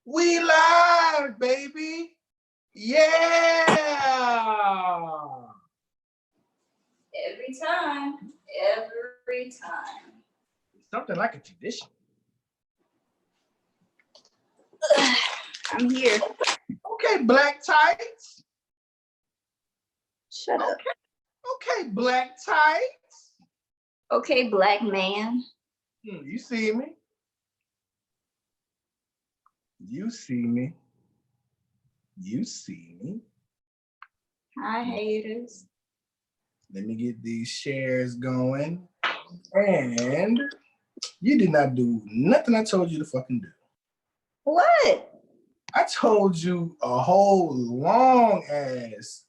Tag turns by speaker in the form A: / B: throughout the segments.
A: We live, baby. Yeah.
B: Every time.
A: Something like a tradition.
B: I'm here.
A: Okay, black tights.
B: Shut up.
A: Okay, black tights.
B: Okay, black man.
A: You see me. You see me. You see me.
B: Hi, haters.
A: Let me get these shares going. And you did not do nothing I told you to fucking do.
B: What?
A: I told you a whole long ass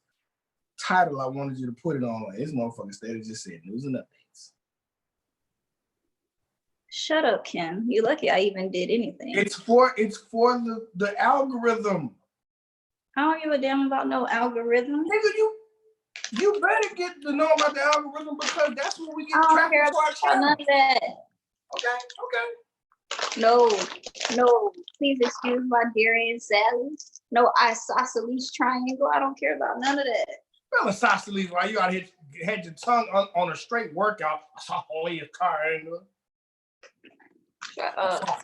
A: title I wanted you to put it on. This motherfucker instead just said news and updates.
B: Shut up, Kim. You lucky I even did anything.
A: It's for the algorithm.
B: I don't give a damn about no algorithm.
A: Nigga, you better get to know about the algorithm because that's what we get
B: I don't
A: traffic
B: care
A: to our
B: about
A: channel.
B: none of that.
A: Okay.
B: No. Please excuse my Darian Sally. No isosceles triangle. I don't care about none of that.
A: Well, isosceles, why you out here had your tongue on a straight workout? Isosceles triangle.
B: Shut up.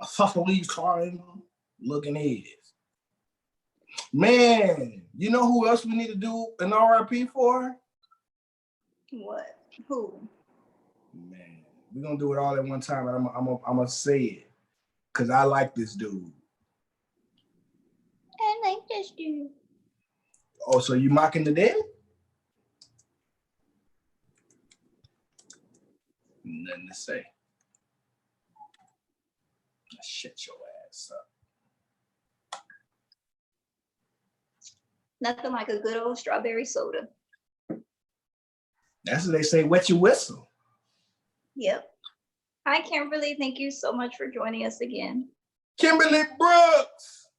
A: Isosceles triangle. Looking heads. Man, you know who else we need to do an RIP for?
B: What? Who?
A: Man, we're gonna do it all at one time, and I'm gonna say it because I like this dude.
B: I like this dude.
A: Oh, so you mocking the dead? Nothing to say. Shut your ass up.
B: Nothing like a good old strawberry soda.
A: That's what they say, wet your whistle.
B: Yep. Hi, Kimberly. Thank you so much for joining us again.
A: Kimberly Brooks.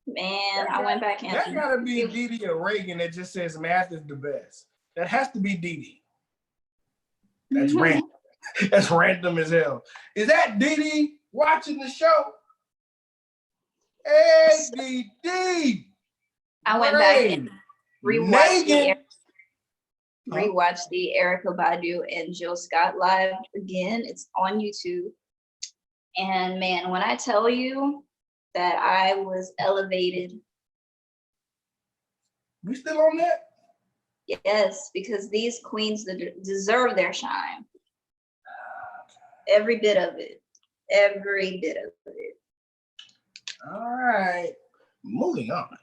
B: Man, I went back in.
A: That gotta be Didi or Reagan that just says math is the best. That has to be Didi. That's random. That's random as hell. Is that Didi watching the show? Hey, Didi.
B: I went back and rewatched the Erykah Badu and Jill Scott live again. It's on YouTube. And man, when I tell you that I was elevated.
A: We still on that?
B: Yes, because these queens deserve their shine. Every bit of it. Every bit of it.
A: All right. Moving on.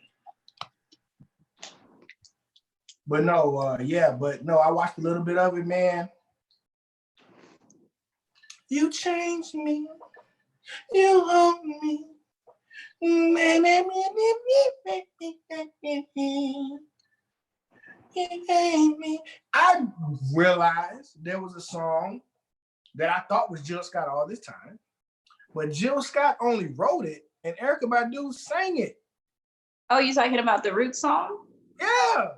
A: But no, I watched a little bit of it, man. You changed me. You helped me. I realized there was a song that I thought was Jill Scott all this time, but Jill Scott only wrote it and Erykah Badu sang it.
B: Oh, you talking about the Root song?
A: Yeah, I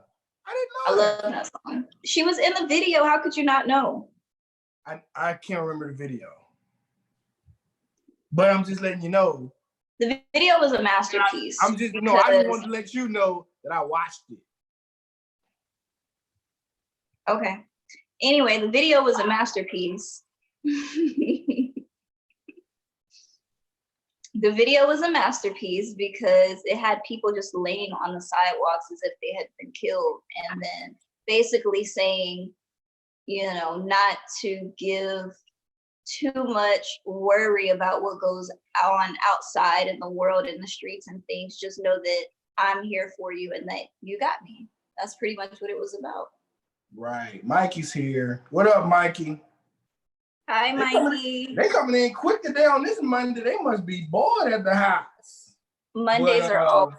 A: didn't know.
B: I love that song. She was in the video. How could you not know?
A: I can't remember the video, but I'm just letting you know.
B: The video was a masterpiece.
A: I just wanted to let you know that I watched it.
B: Okay. Anyway, the video was a masterpiece. The video was a masterpiece because it had people just laying on the sidewalks as if they had been killed, and then basically saying, not to give too much worry about what goes on outside in the world, in the streets and things. Just know that I'm here for you and that you got me. That's pretty much what it was about.
A: Right. Mikey's here. What up, Mikey?
B: Hi, Mikey.
A: They coming in quick today on this Monday. They must be bored at the house.
B: Mondays are all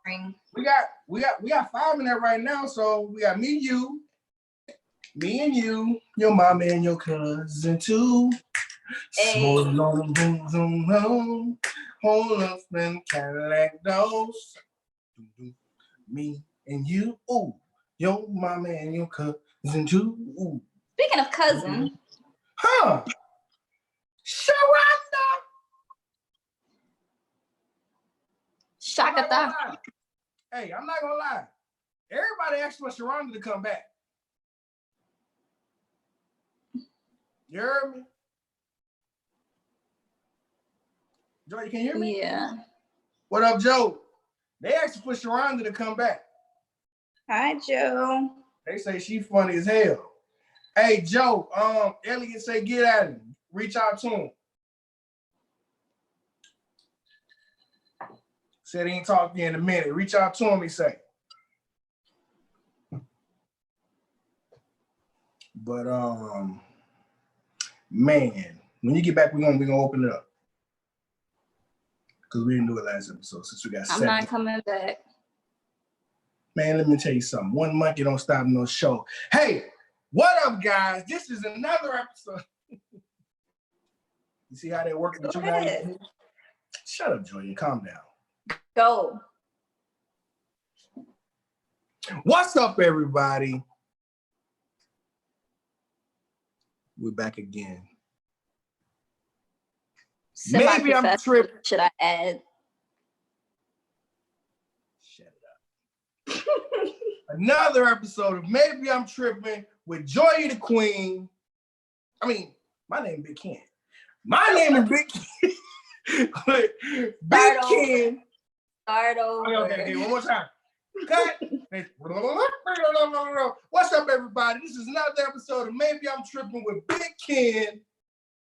B: boring.
A: We got 5 in there right now. So we got me and you, your mama and your cousin too.
B: Hey.
A: Smoking on boom zoom home, hold up and Cadillac doors. Me and you, ooh, your mama and your cousin too. Ooh.
B: Speaking of cousin.
A: Huh? Sharonda.
B: Shakata.
A: Hey, I'm not gonna lie. Everybody asked for Sharonda to come back. You heard me? Joe, you can hear me?
B: Yeah.
A: What up, Joe? They asked for Sharonda to come back.
B: Hi, Joe.
A: They say she funny as hell. Hey, Joe, Elliot say get at him. Reach out to him. Said he ain't talked to you in a minute. Reach out to him, he say. But man, when you get back, we're gonna open it up. Because we didn't do it last episode since we got
B: I'm not coming back.
A: Man, let me tell you something. 1 monkey don't stop no show. Hey, what up, guys? This is another episode. You see how they work with you guys? Shut up, Julia. Calm down.
B: Go.
A: What's up, everybody? We're back again. Maybe I'm tripping.
B: Should I add?
A: Shut it up. Another episode of Maybe I'm Tripping with Joy the Queen. I mean, my name is Big Ken. My name is Big Ken. Big Ken.
B: Start over.
A: Okay, one more time. Cut. What's up, everybody? This is another episode of Maybe I'm Tripping with Big Ken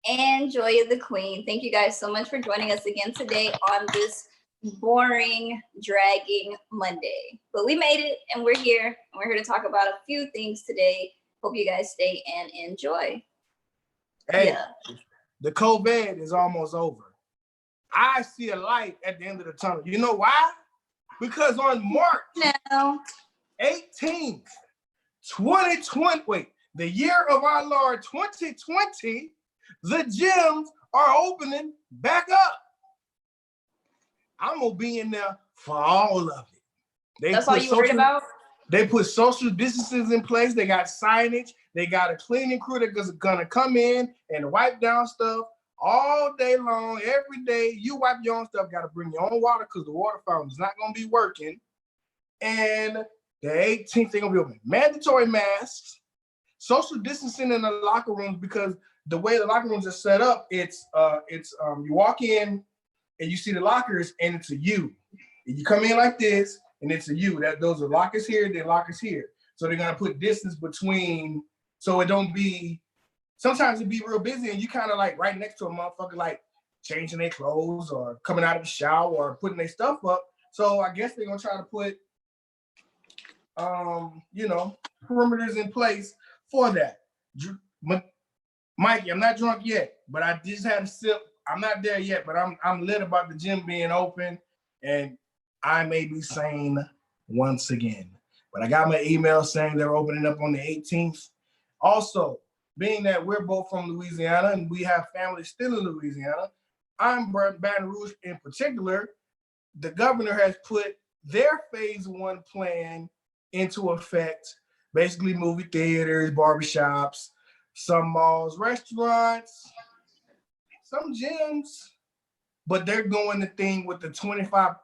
B: and Joy the Queen. Thank you guys so much for joining us again today on this boring, dragging Monday. But we made it, and we're here, and we're here to talk about a few things today. Hope you guys stay and enjoy.
A: Hey, the COVID is almost over. I see a light at the end of the tunnel. You know why? Because on March 18th, 2020, the year of our Lord 2020, the gyms are opening back up. I'm gonna be in there for all of it.
B: That's all you worried about?
A: They put social distances in place. They got signage. They got a cleaning crew that's gonna come in and wipe down stuff all day long, every day. You wipe your own stuff. Got to bring your own water because the water fountain is not gonna be working. And the 18th, they're gonna be open. Mandatory masks, social distancing in the locker rooms, because the way the locker rooms are set up, it's you walk in and you see the lockers and it's a U. And you come in like this and it's a U. That those are lockers here, they're lockers here. So they're gonna put distance between, so it don't be, sometimes it be real busy and you kind of like right next to a motherfucker like changing their clothes or coming out of the shower or putting their stuff up. So I guess they're gonna try to put perimeters in place for that. Mikey, I'm not drunk yet, but I just had a sip. I'm not there yet, but I'm lit about the gym being open, and I may be sane once again. But I got my email saying they're opening up on the 18th. Also, being that we're both from Louisiana and we have family still in Louisiana, I'm Baton Rouge in particular. The governor has put their phase 1 plan into effect. Basically, movie theaters, barbershops, some malls, restaurants, some gyms, but they're doing the thing with the 25%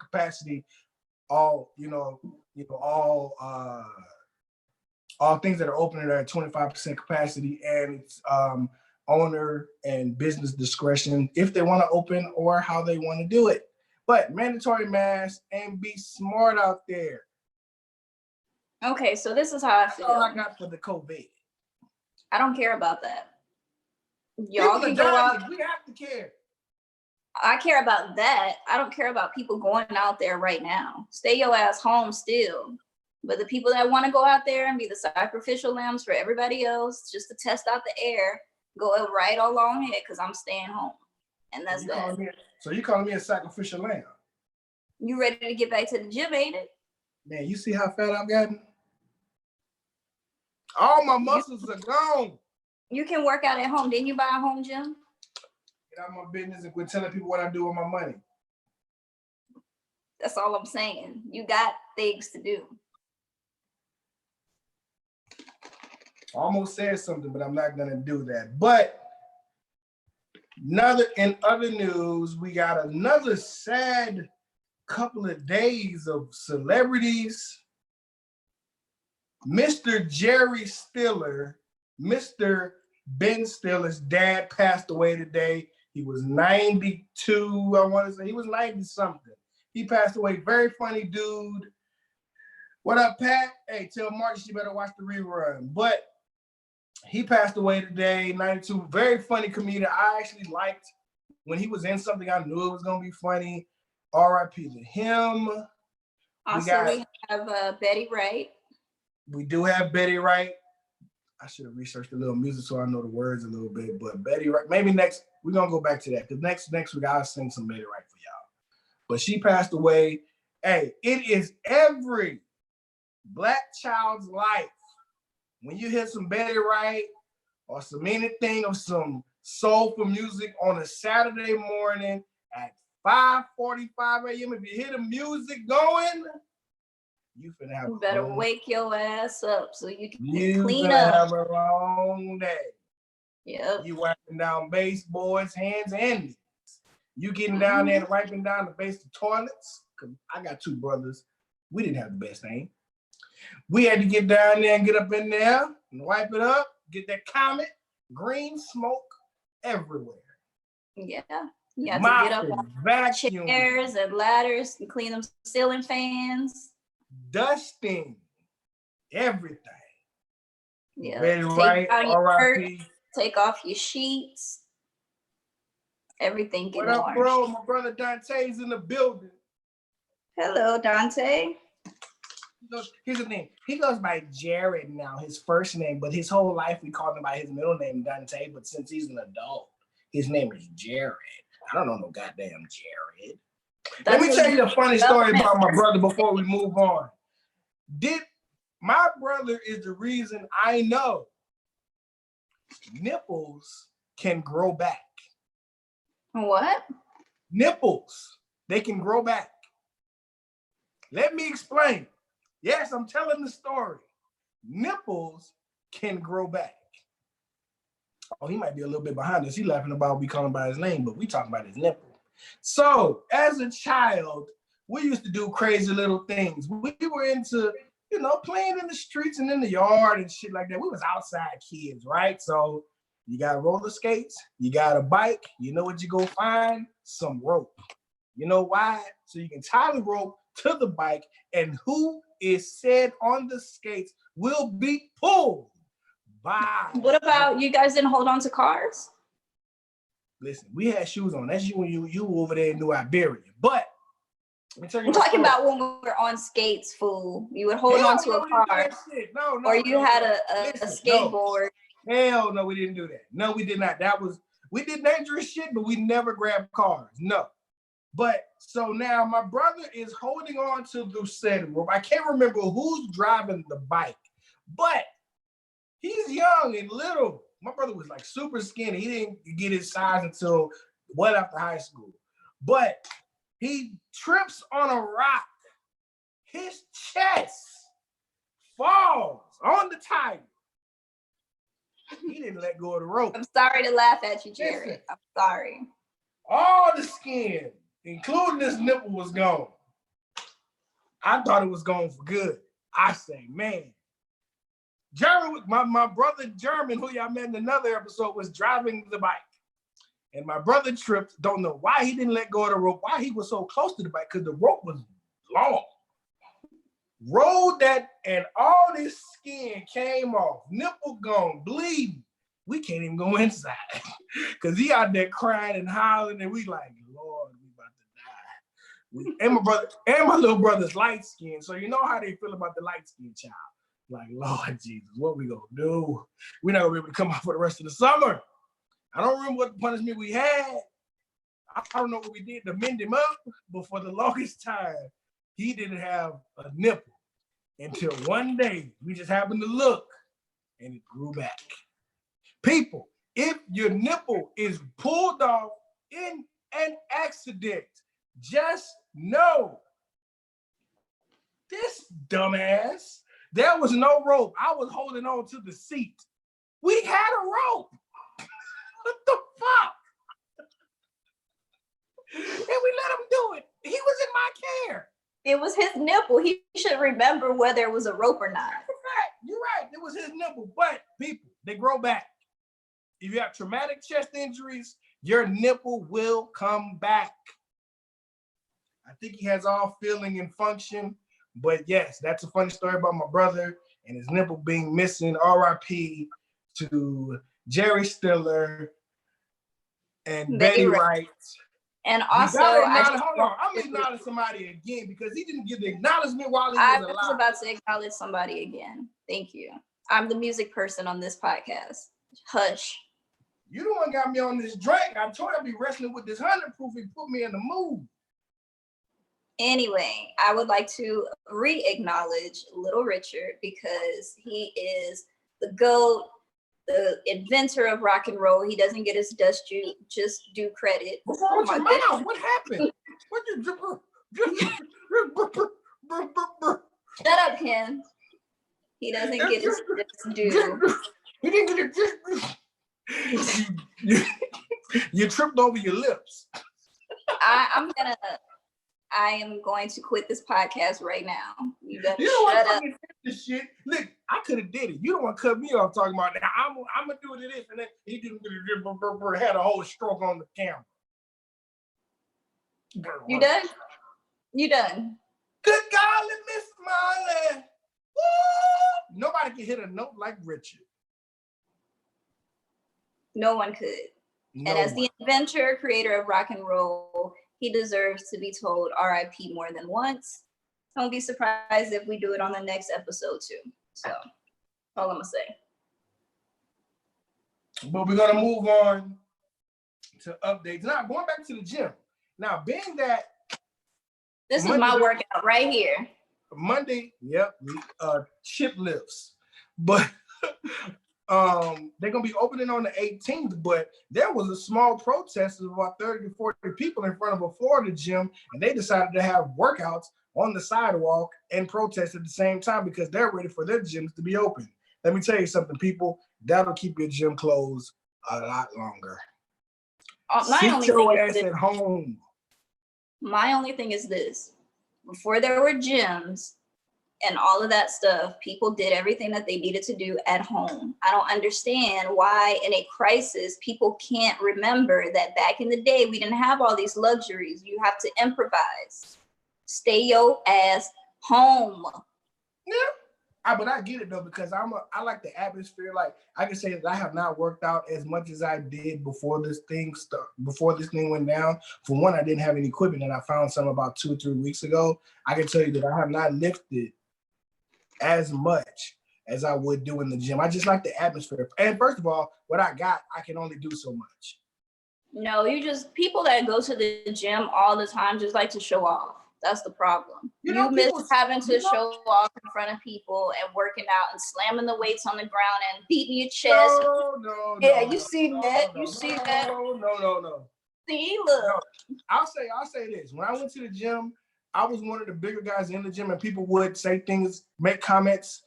A: capacity. All things that are open are at 25% capacity, and it's owner and business discretion if they want to open or how they want to do it. But mandatory masks and be smart out there.
B: Okay, so this is how I feel.
A: That's all I got for the COVID.
B: I don't care about that. Y'all can go out.
A: We have to care.
B: I care about that. I don't care about people going out there right now. Stay your ass home still. But the people that want to go out there and be the sacrificial lambs for everybody else, just to test out the air, go right along ahead, because I'm staying home. And that's that.
A: So you calling me a sacrificial lamb?
B: You ready to get back to the gym, ain't it?
A: Man, you see how fat I've gotten? All my muscles are gone.
B: You can work out at home. Didn't you buy a home gym?
A: Get out of my business and quit telling people what I do with my money.
B: That's all I'm saying. You got things to do.
A: Almost said something, but I'm not gonna do that. But in other news, we got another sad couple of days of celebrities. Mr. Jerry Stiller, Mr. Ben Stiller's dad passed away today. He was 92, I want to say. He was 90 something. He passed away. Very funny dude. What up, Pat? Hey, tell Marty she better watch the rerun. But he passed away today, 92. Very funny comedian. I actually liked when he was in something, I knew it was going to be funny. R.I.P. to him.
B: Also, we have Betty Wright.
A: We do have Betty Wright. I should have researched a little music so I know the words a little bit. But Betty Wright, maybe next, we're going to go back to that. Because next week, I'll sing some Betty Wright for y'all. But she passed away. Hey, it is every Black child's life when you hear some Betty Wright or some anything of some soulful music on a Saturday morning at 5:45 a.m. If you hear the music going, you finna have
B: you better wake your ass up so you can
A: you
B: clean
A: finna
B: up.
A: have a long day.
B: Yep.
A: You wiping down baseboards, hands and knees. You getting down there and wiping down the base of toilets. Cause I got two brothers. We didn't have the best name. We had to get down there and get up in there and wipe it up, get that Comet, green smoke everywhere.
B: Yeah. You have to get up on
A: vacuum,
B: chairs and ladders and clean them ceiling fans.
A: Dusting, everything.
B: Yeah.
A: Betty Wright, R.I.P.
B: Take off your sheets. Everything getting
A: What up,
B: orange.
A: bro? My brother Dante's in the building.
B: Hello, Dante.
A: Here's the thing. He goes by Jared now, his first name, but his whole life we called him by his middle name, Dante. But since he's an adult, his name is Jared. I don't know no goddamn Jared. Let me tell you a funny story about my brother before we move on. My brother is the reason I know nipples can grow back.
B: What?
A: Nipples, they can grow back. Let me explain. Yes, I'm telling the story. Nipples can grow back. Oh, he might be a little bit behind us. He laughing about we calling him by his name, but we talking about his nipple. So, as a child, we used to do crazy little things. We were into, playing in the streets and in the yard and shit like that. We was outside kids, right? So, you got roller skates, you got a bike. You know what you go find? Some rope. You know why? So you can tie the rope to the bike, and who is said on the skates will be pulled by.
B: What about you guys didn't hold on to cars?
A: Listen, we had shoes on. That's you when you over there in New Iberia. But
B: I'm talking about when we were on skates, fool. You would hold on to a car.
A: No,
B: or you had a skateboard.
A: No. Hell no, we didn't do that. No, we did not. We did dangerous shit, but we never grabbed cars. No. But so now my brother is holding on to the said rope. I can't remember who's driving the bike, but he's young and little. My brother was like super skinny. He didn't get his size until well after high school. But he trips on a rock. His chest falls on the tire. He didn't let go of the rope.
B: I'm sorry to laugh at you, Jared. Listen, I'm sorry.
A: All the skin, including this nipple, was gone. I thought it was gone for good. I say, man. German, my brother German, who y'all met in another episode, was driving the bike. And my brother tripped. Don't know why he didn't let go of the rope, why he was so close to the bike, because the rope was long. Rolled that, and all this skin came off. Nipple gone, bleeding. We can't even go inside. Because he out there crying and hollering, and we like, Lord, we about to die. And my brother, and my little brother's light skin. So you know how they feel about the light skin child. Like, Lord Jesus, what we gonna do? We're not gonna be able to come out for the rest of the summer. I don't remember what punishment we had. I don't know what we did to mend him up, but for the longest time, he didn't have a nipple until one day we just happened to look and it grew back. People, if your nipple is pulled off in an accident, just know this dumbass There was no rope. I was holding on to the seat. We had a rope. What the fuck? And we let him do it. He was in my care.
B: It was his nipple. He should remember whether it was a rope or not.
A: You're right. It was his nipple. But people, they grow back. If you have traumatic chest injuries, your nipple will come back. I think he has all feeling and function. But yes, that's a funny story about my brother and his nipple being missing. R.I.P. to Jerry Stiller and Betty Wright.
B: And also, I'm
A: gonna acknowledge somebody again because he didn't get the acknowledgement while he was alive.
B: I was about to acknowledge somebody again. Thank you. I'm the music person on this podcast. Hush.
A: You the one got me on this drink. I told you I'd be wrestling with this 100 proof. He put me in the mood.
B: Anyway, I would like to re-acknowledge Little Richard because he is the GOAT, the inventor of rock and roll. He doesn't get his just due credit.
A: What happened?
B: Shut up, Ken. He doesn't get his just due.
A: He didn't get it. You tripped over your lips.
B: I am going to quit this podcast right now. You better
A: shut up. This shit. Look, I could have did it. You don't want to cut me off talking about that. I'm gonna do it to this, and then he didn't had a whole stroke on the camera.
B: You done? You done?
A: Good golly, Miss Smiley. Woo! Nobody can hit a note like Richard.
B: No one could. And as the inventor, creator of rock and roll, he deserves to be told RIP more than once. Don't be surprised if we do it on the next episode too. So, all I'm gonna say.
A: But we're gonna move on to updates. Now, going back to the gym. Now, being that
B: this is my workout right here.
A: Monday, chip lifts, but they're gonna be opening on the 18th. But there was a small protest of about 30 to 40 people in front of a Florida gym, and they decided to have workouts on the sidewalk and protest at the same time because they're ready for their gyms to be open. Let me tell you something, people. That'll keep your gym closed a lot longer. Sit your ass at home.
B: My only thing is this. Before there were gyms and all of that stuff, people did everything that they needed to do at home. I don't understand why in a crisis, people can't remember that back in the day, we didn't have all these luxuries. You have to improvise. Stay your ass home.
A: Yeah, but I get it though, because I like the atmosphere. Like I can say that I have not worked out as much as I did before this thing went down. For one, I didn't have any equipment, and I found some about 2 or 3 weeks ago. I can tell you that I have not lifted as much as I would do in the gym. I just like the atmosphere. And first of all, what I got, I can only do so much.
B: No, people that go to the gym all the time just like to show off. That's the problem. You miss having to show off in front of people and working out and slamming the weights on the ground and beating your chest.
A: No.
B: You see that?
A: No.
B: See, look.
A: No. I'll say this. When I went to the gym, I was one of the bigger guys in the gym, and people would say things, make comments,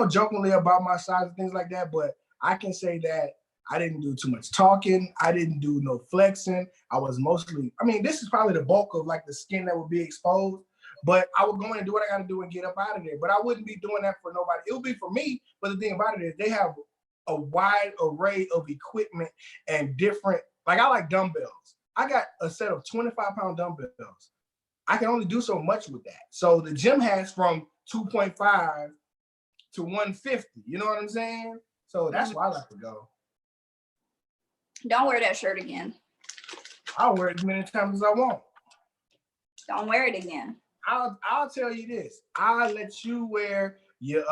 A: jokingly about my size and things like that. But I can say that I didn't do too much talking. I didn't do no flexing. I was mostly, this is probably the bulk of like the skin that would be exposed, but I would go in and do what I got to do and get up out of there. But I wouldn't be doing that for nobody. It would be for me. But the thing about it is they have a wide array of equipment and different, like I like dumbbells. I got a set of 25-pound dumbbells. I can only do so much with that. So the gym has from 2.5 to 150. You know what I'm saying? So that's why I like to go.
B: Don't wear that shirt again.
A: I'll wear it as many times as I want.
B: Don't wear it again.
A: I'll tell you this. I'll let you wear your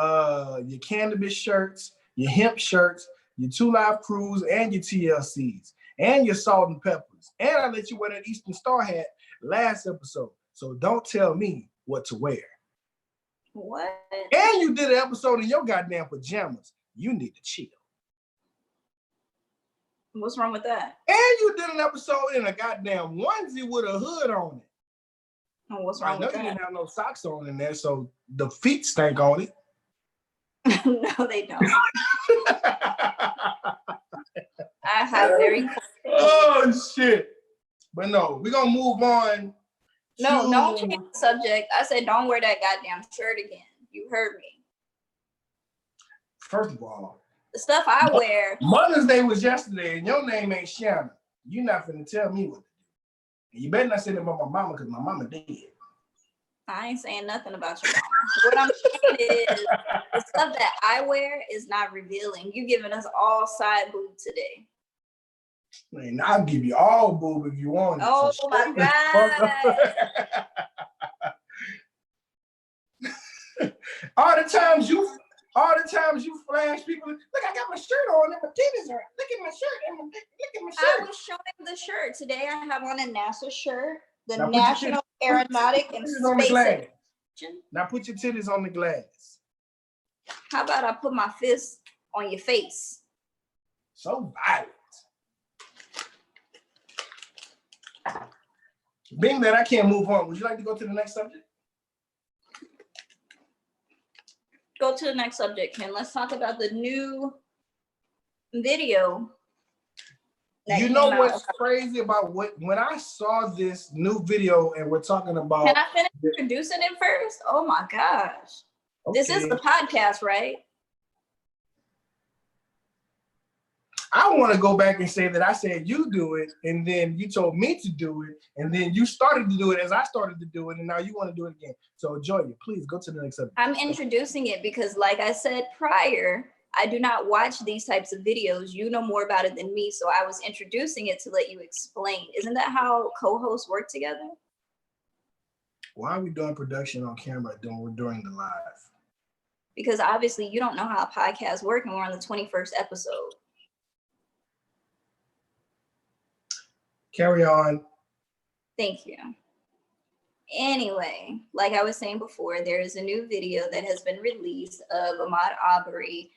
A: cannabis shirts, your hemp shirts, your 2 Live Crews, and your TLCs, and your salt and peppers. And I'll let you wear that Eastern Star hat last episode. So don't tell me what to wear.
B: What?
A: And you did an episode in your goddamn pajamas. You need to chill.
B: What's wrong with that?
A: And you did an episode in a goddamn onesie with a hood on it.
B: Oh, what's wrong with that?
A: You didn't have no socks on in there, so the feet stank on it.
B: No, they don't. I have very
A: Oh shit. But no, we're gonna move on.
B: No, don't change the subject. I said don't wear that goddamn shirt again. You heard me.
A: First of all,
B: the stuff I wear.
A: Mother's Day was yesterday, and your name ain't Shanna. You're not finna tell me what to do. And you better not say that about my mama, because my mama dead.
B: I ain't saying nothing about your mama. What I'm saying is the stuff that I wear is not revealing. You giving us all side boob today.
A: Man, I'll give you all boob if you want it.
B: Oh
A: so
B: my God.
A: all the times you flash people, look, I got my shirt on and my titties are. Look at my shirt and look at my shirt.
B: I was showing the shirt. Today I have on a NASA shirt, the now National Aeronautic and Space Administration.
A: Now put your titties on the glass.
B: How about I put my fist on your face?
A: So violent. Being that I can't move on, would you like to go to the next subject?
B: Go to the next subject, Ken. Let's talk about the new video.
A: You know what's crazy about when I saw this new video and we're talking about.
B: Can I finish introducing it first? Oh my gosh. Okay. This is the podcast, right?
A: I want to go back and say that I said you do it, and then you told me to do it, and then you started to do it as I started to do it, and now you want to do it again. So Joya, please go to the next subject.
B: I'm introducing it because, like I said prior, I do not watch these types of videos. You know more about it than me, so I was introducing it to let you explain. Isn't that how co-hosts work together?
A: Why are we doing production on camera during the live?
B: Because obviously you don't know how podcasts work, and we're on the 21st episode.
A: Carry on.
B: Thank you. Anyway, like I was saying before, there is a new video that has been released of Ahmaud Arbery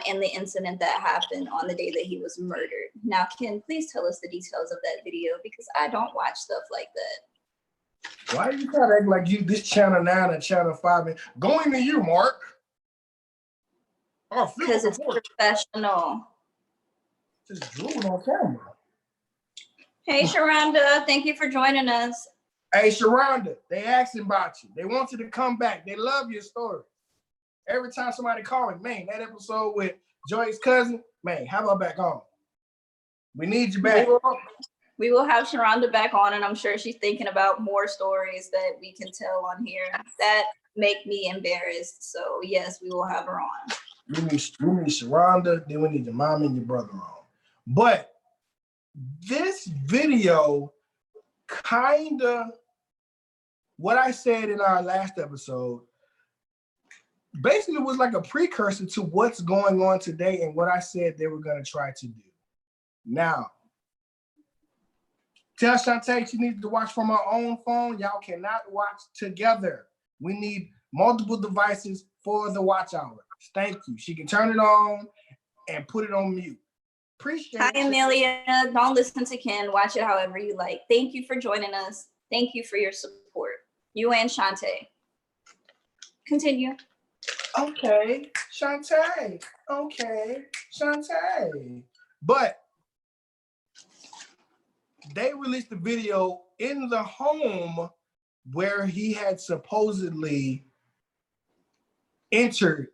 B: and the incident that happened on the day that he was murdered. Now, Ken, please tell us the details of that video because I don't watch stuff like that.
A: Why are you trying to act like you this channel 9 and channel 5? And going to you, Mark.
B: Because it's professional.
A: Just drooling on camera.
B: Hey, Sharonda, thank you for joining us.
A: Hey, Sharonda, they asking about you. They want you to come back. They love your story. Every time somebody calling, man, that episode with Joy's cousin, man, how about back on? We need you back.
B: We will have Sharonda back on, and I'm sure she's thinking about more stories that we can tell on here that make me embarrassed. So, yes, we will have her on.
A: We need Sharonda, then we need your mom and your brother on. But this video kind of, what I said in our last episode, basically was like a precursor to what's going on today and what I said they were going to try to do. Now, tell Shantae she needs to watch from her own phone. Y'all cannot watch together. We need multiple devices for the watch hour. Thank you. She can turn it on and put it on mute. Appreciate
B: Hi, Amelia. Don't listen to Ken. Watch it however you like. Thank you for joining us. Thank you for your support. You and Shantae. Continue.
A: Okay, Shantae. Okay, Shantae. But they released the video in the home where he had supposedly entered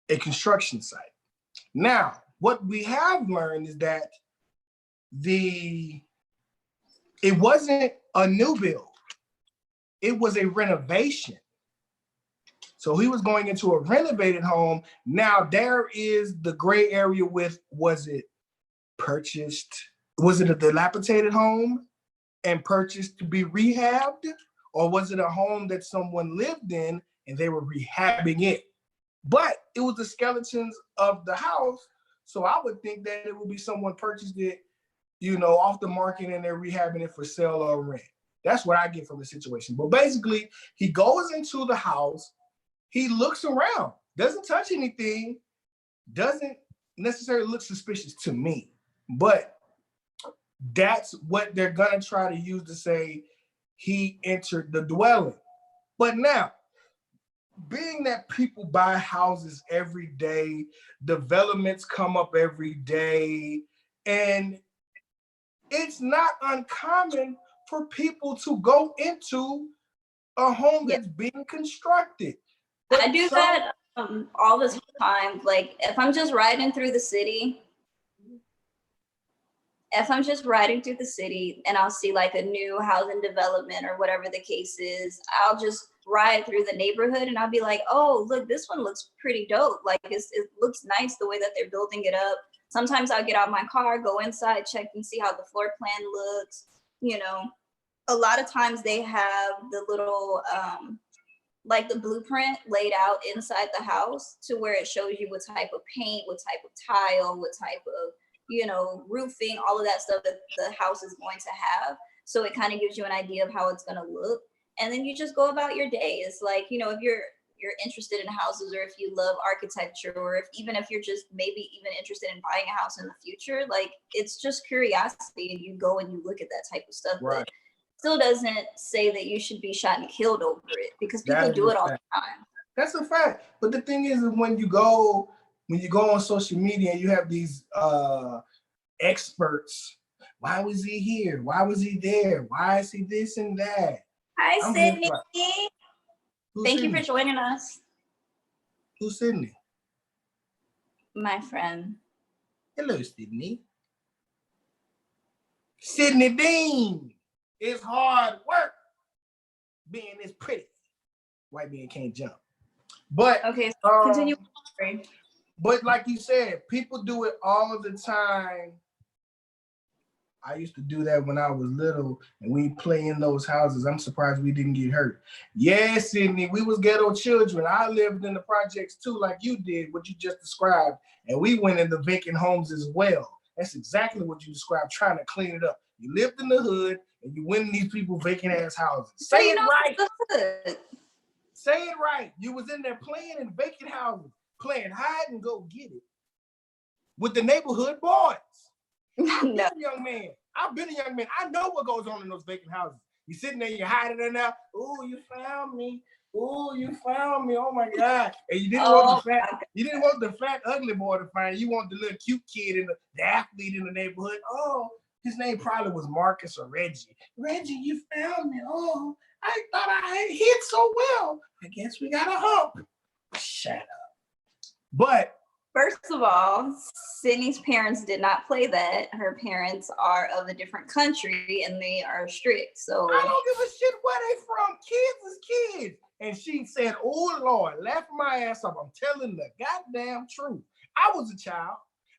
A: a construction site. Now, what we have learned is that it wasn't a new build. It was a renovation. So he was going into a renovated home. Now there is the gray area with, was it purchased? Was it a dilapidated home and purchased to be rehabbed? Or was it a home that someone lived in and they were rehabbing it? But it was the skeletons of the house. So I would think that it would be someone purchased it, off the market and they're rehabbing it for sale or rent. That's what I get from the situation. But basically, he goes into the house, he looks around, doesn't touch anything, doesn't necessarily look suspicious to me. But that's what they're gonna try to use to say he entered the dwelling. But now, being that people buy houses every day, developments come up every day, and it's not uncommon for people to go into a home
B: Yeah.
A: that's being constructed.
B: I do that all the time. Like if I'm just riding through the city, and I'll see like a new housing development or whatever the case is, I'll just ride through the neighborhood and I'll be like, oh, look, this one looks pretty dope. Like it looks nice the way that they're building it up. Sometimes I'll get out my car, go inside, check and see how the floor plan looks. You know, a lot of times they have the little like the blueprint laid out inside the house to where it shows you what type of paint, what type of tile, what type of, you know, roofing, all of that stuff that the house is going to have. So it kind of gives you an idea of how it's going to look. And then you just go about your day. It's like, you know, if you're interested in houses, or if you love architecture, or if you're just maybe even interested in buying a house in the future, like it's just curiosity and you go and you look at that type of stuff.
A: Right.
B: But still doesn't say that you should be shot and killed over it, because people do it all the time.
A: That's a fact. But the thing is when you go on social media and you have these experts, why was he here? Why was he there? Why is he this and that?
B: Hi, Sydney. Thank you for
A: Sydney?
B: joining us.
A: Who's Sydney?
B: My friend.
A: Hello, Sydney. Sydney Dean. It's hard work being this pretty. White man can't jump. But
B: okay, so continue.
A: But like you said, people do it all of the time. I used to do that when I was little, and we play in those houses. I'm surprised we didn't get hurt. Yeah, Sydney, we was ghetto children. I lived in the projects too, like you did, what you just described. And we went in the vacant homes as well. That's exactly what you described, trying to clean it up. You lived in the hood, and you went in these people vacant ass houses. Say it right. Say it right. You was in there playing in vacant houses, playing hide and go get it with the neighborhood boys. I've been a young man. I know what goes on in those vacant houses. You sitting there, you're hiding in there. Oh, you found me. Oh, you found me. Oh my God. And you didn't want the fat, ugly boy to find you. You want the little cute kid and the athlete in the neighborhood. Oh, his name probably was Marcus or Reggie. Reggie, you found me. Oh, I thought I hit so well. I guess we got a hump. Shut up. But
B: first of all, Sydney's parents did not play that. Her parents are of a different country and they are strict. So
A: I don't give a shit where they from. Kids is kids. And she said, oh Lord, laugh my ass off. I'm telling the goddamn truth. I was a child.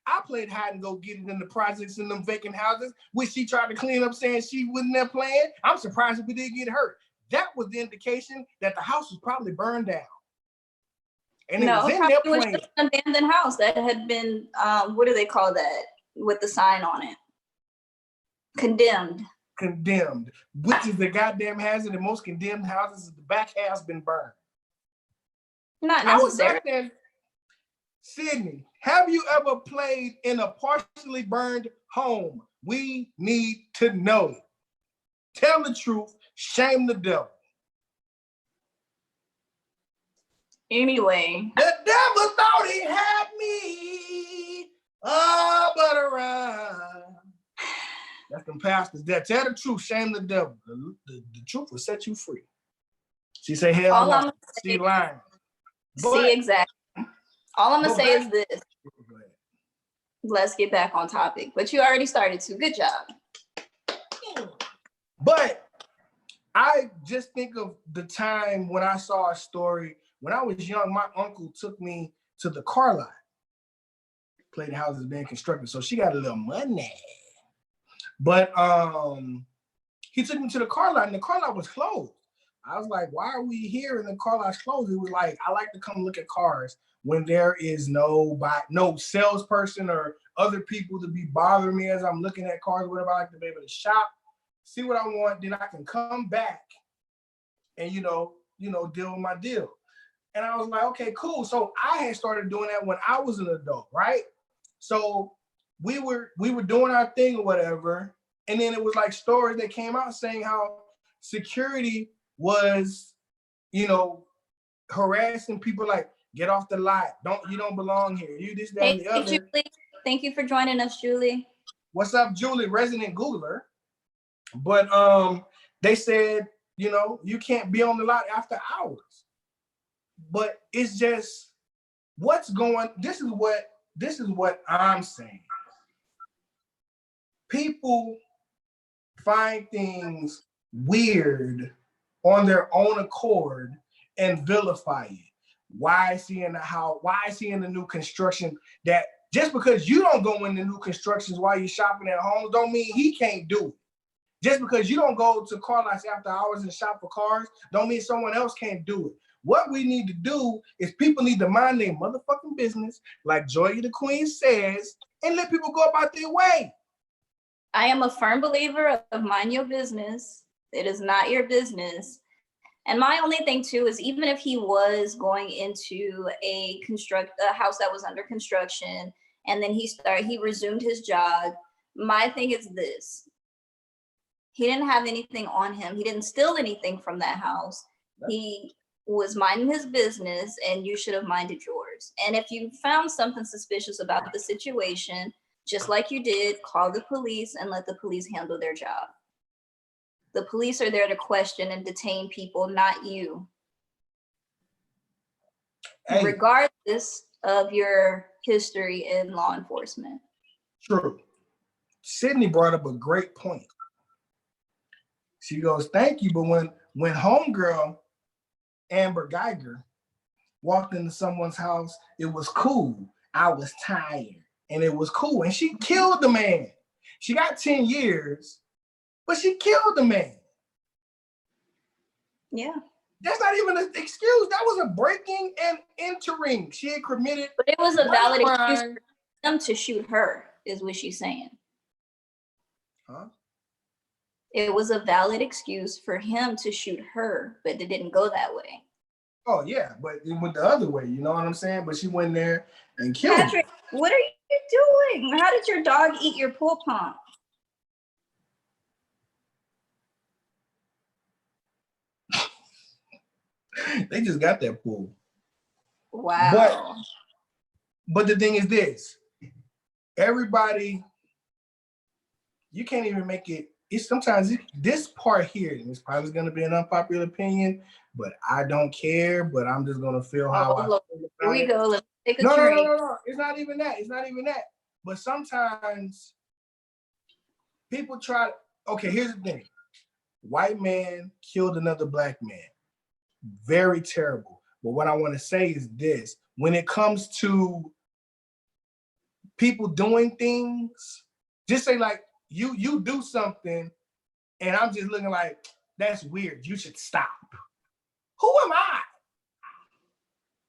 A: I played hide and go get it in the projects in them vacant houses, which she tried to clean up saying she wasn't there playing. I'm surprised if we didn't get hurt. That was the indication that the house was probably burned down. And it was in there playing.
B: Just an abandoned house that had been, what do they call that with the sign on it? Condemned.
A: Which is the goddamn hazard. And most condemned houses, the back has been burned.
B: Not necessarily.
A: Sydney, have you ever played in a partially burned home? We need to know. Tell the truth. Shame the devil.
B: Anyway.
A: The devil thought he had me. Oh, but around. That's them pastors there. Tell the truth. Shame the devil. The truth will set you free. She say, hell no. She lying.
B: See, exactly. All I'm going to say is this. Let's get back on topic. But you already started to. Good job.
A: But I just think of the time when I saw a story. When I was young, my uncle took me to the car lot. Played the houses being constructed. So she got a little money. But he took me to the car lot and the car lot was closed. I was like, why are we here and the car lot's closed? It was like, I like to come look at cars when there is no salesperson or other people to be bothering me as I'm looking at cars, whatever. I like to be able to shop, see what I want, then I can come back and, deal with my deal. And I was like, okay, cool. So I had started doing that when I was an adult, right? So we were doing our thing or whatever. And then it was like stories that came out saying how security was, harassing people like, get off the lot. You don't belong here. You this, that, and
B: Hey,
A: the other.
B: Julie. Thank you for joining us, Julie.
A: What's up, Julie, resident Googler? But they said, you can't be on the lot after hours. But it's just this is what I'm saying. People find things weird on their own accord and vilify it. Why is he in the house? Why is he in the new construction? That just because you don't go in the new constructions while you're shopping at home don't mean he can't do it. Just because you don't go to car lots after hours and shop for cars don't mean someone else can't do it. What we need to do is people need to mind their motherfucking business, like Joya the Queen says, and let people go about their way.
B: I am a firm believer of mind your business. It is not your business. And my only thing too is even if he was going into a house that was under construction and then he resumed his jog, my thing is this. He didn't have anything on him. He didn't steal anything from that house. He was minding his business and you should have minded yours. And if you found something suspicious about the situation, just like you did, call the police and let the police handle their job. The police are there to question and detain people, not you. Hey. Regardless of your history in law enforcement.
A: True. Sydney brought up a great point. She goes, thank you, but when homegirl Amber Geiger walked into someone's house, it was cool. I was tired, and it was cool. And she killed the man. She got 10 years, but she killed the man.
B: Yeah.
A: That's not even an excuse. That was a breaking and entering. She had committed.
B: But it was a valid excuse for him to shoot her, is what she's saying.
A: Huh?
B: It was a valid excuse for him to shoot her, but it didn't go that way.
A: Oh, yeah, but it went the other way, you know what I'm saying? But she went there and killed
B: Patrick, him. What are you doing? How did your dog eat your pool pump?
A: They just got that pool.
B: Wow.
A: But the thing is this. Everybody, you can't even make it. It's sometimes this part here, and it's probably going to be an unpopular opinion, but I don't care, but I'm just going to feel how I feel.
B: Here we go. Let's take a
A: drink.
B: No.
A: It's not even that. It's not even that. But sometimes people try. Okay, here's the thing. White man killed another black man. Very terrible. But what I want to say is this. When it comes to people doing things, just say like, you do something and I'm just looking like, that's weird. You should stop. Who am I?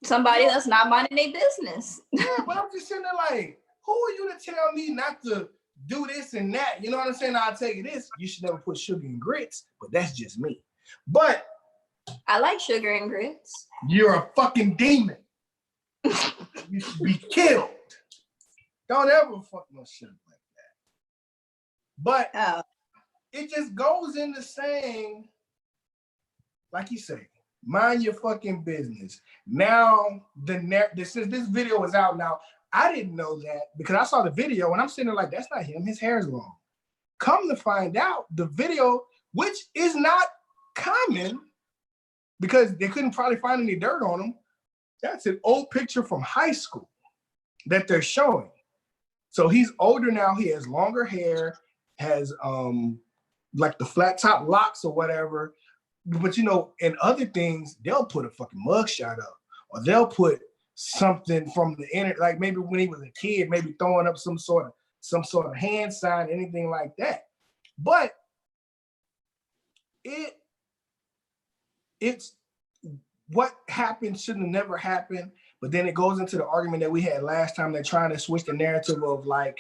B: Somebody that's not minding their business.
A: Yeah, but I'm just sitting there like, who are you to tell me not to do this and that? You know what I'm saying? I'll tell you this. You should never put sugar in grits, but that's just me. But
B: I like sugar and grits.
A: You're a fucking demon. You should be killed. Don't ever fuck no shit like that. But it just goes into saying, like you say, mind your fucking business. Now, since this video is out now, I didn't know that because I saw the video and I'm sitting there like, that's not him. His hair is long. Come to find out, the video, which is not common because they couldn't probably find any dirt on him, that's an old picture from high school that they're showing. So he's older now. He has longer hair, has like the flat top locks or whatever. But in other things, they'll put a fucking mugshot up, or they'll put something from the internet, like maybe when he was a kid, maybe throwing up some sort of hand sign, anything like that. But it's what happened shouldn't have never happened. But then it goes into the argument that we had last time. They're trying to switch the narrative of like,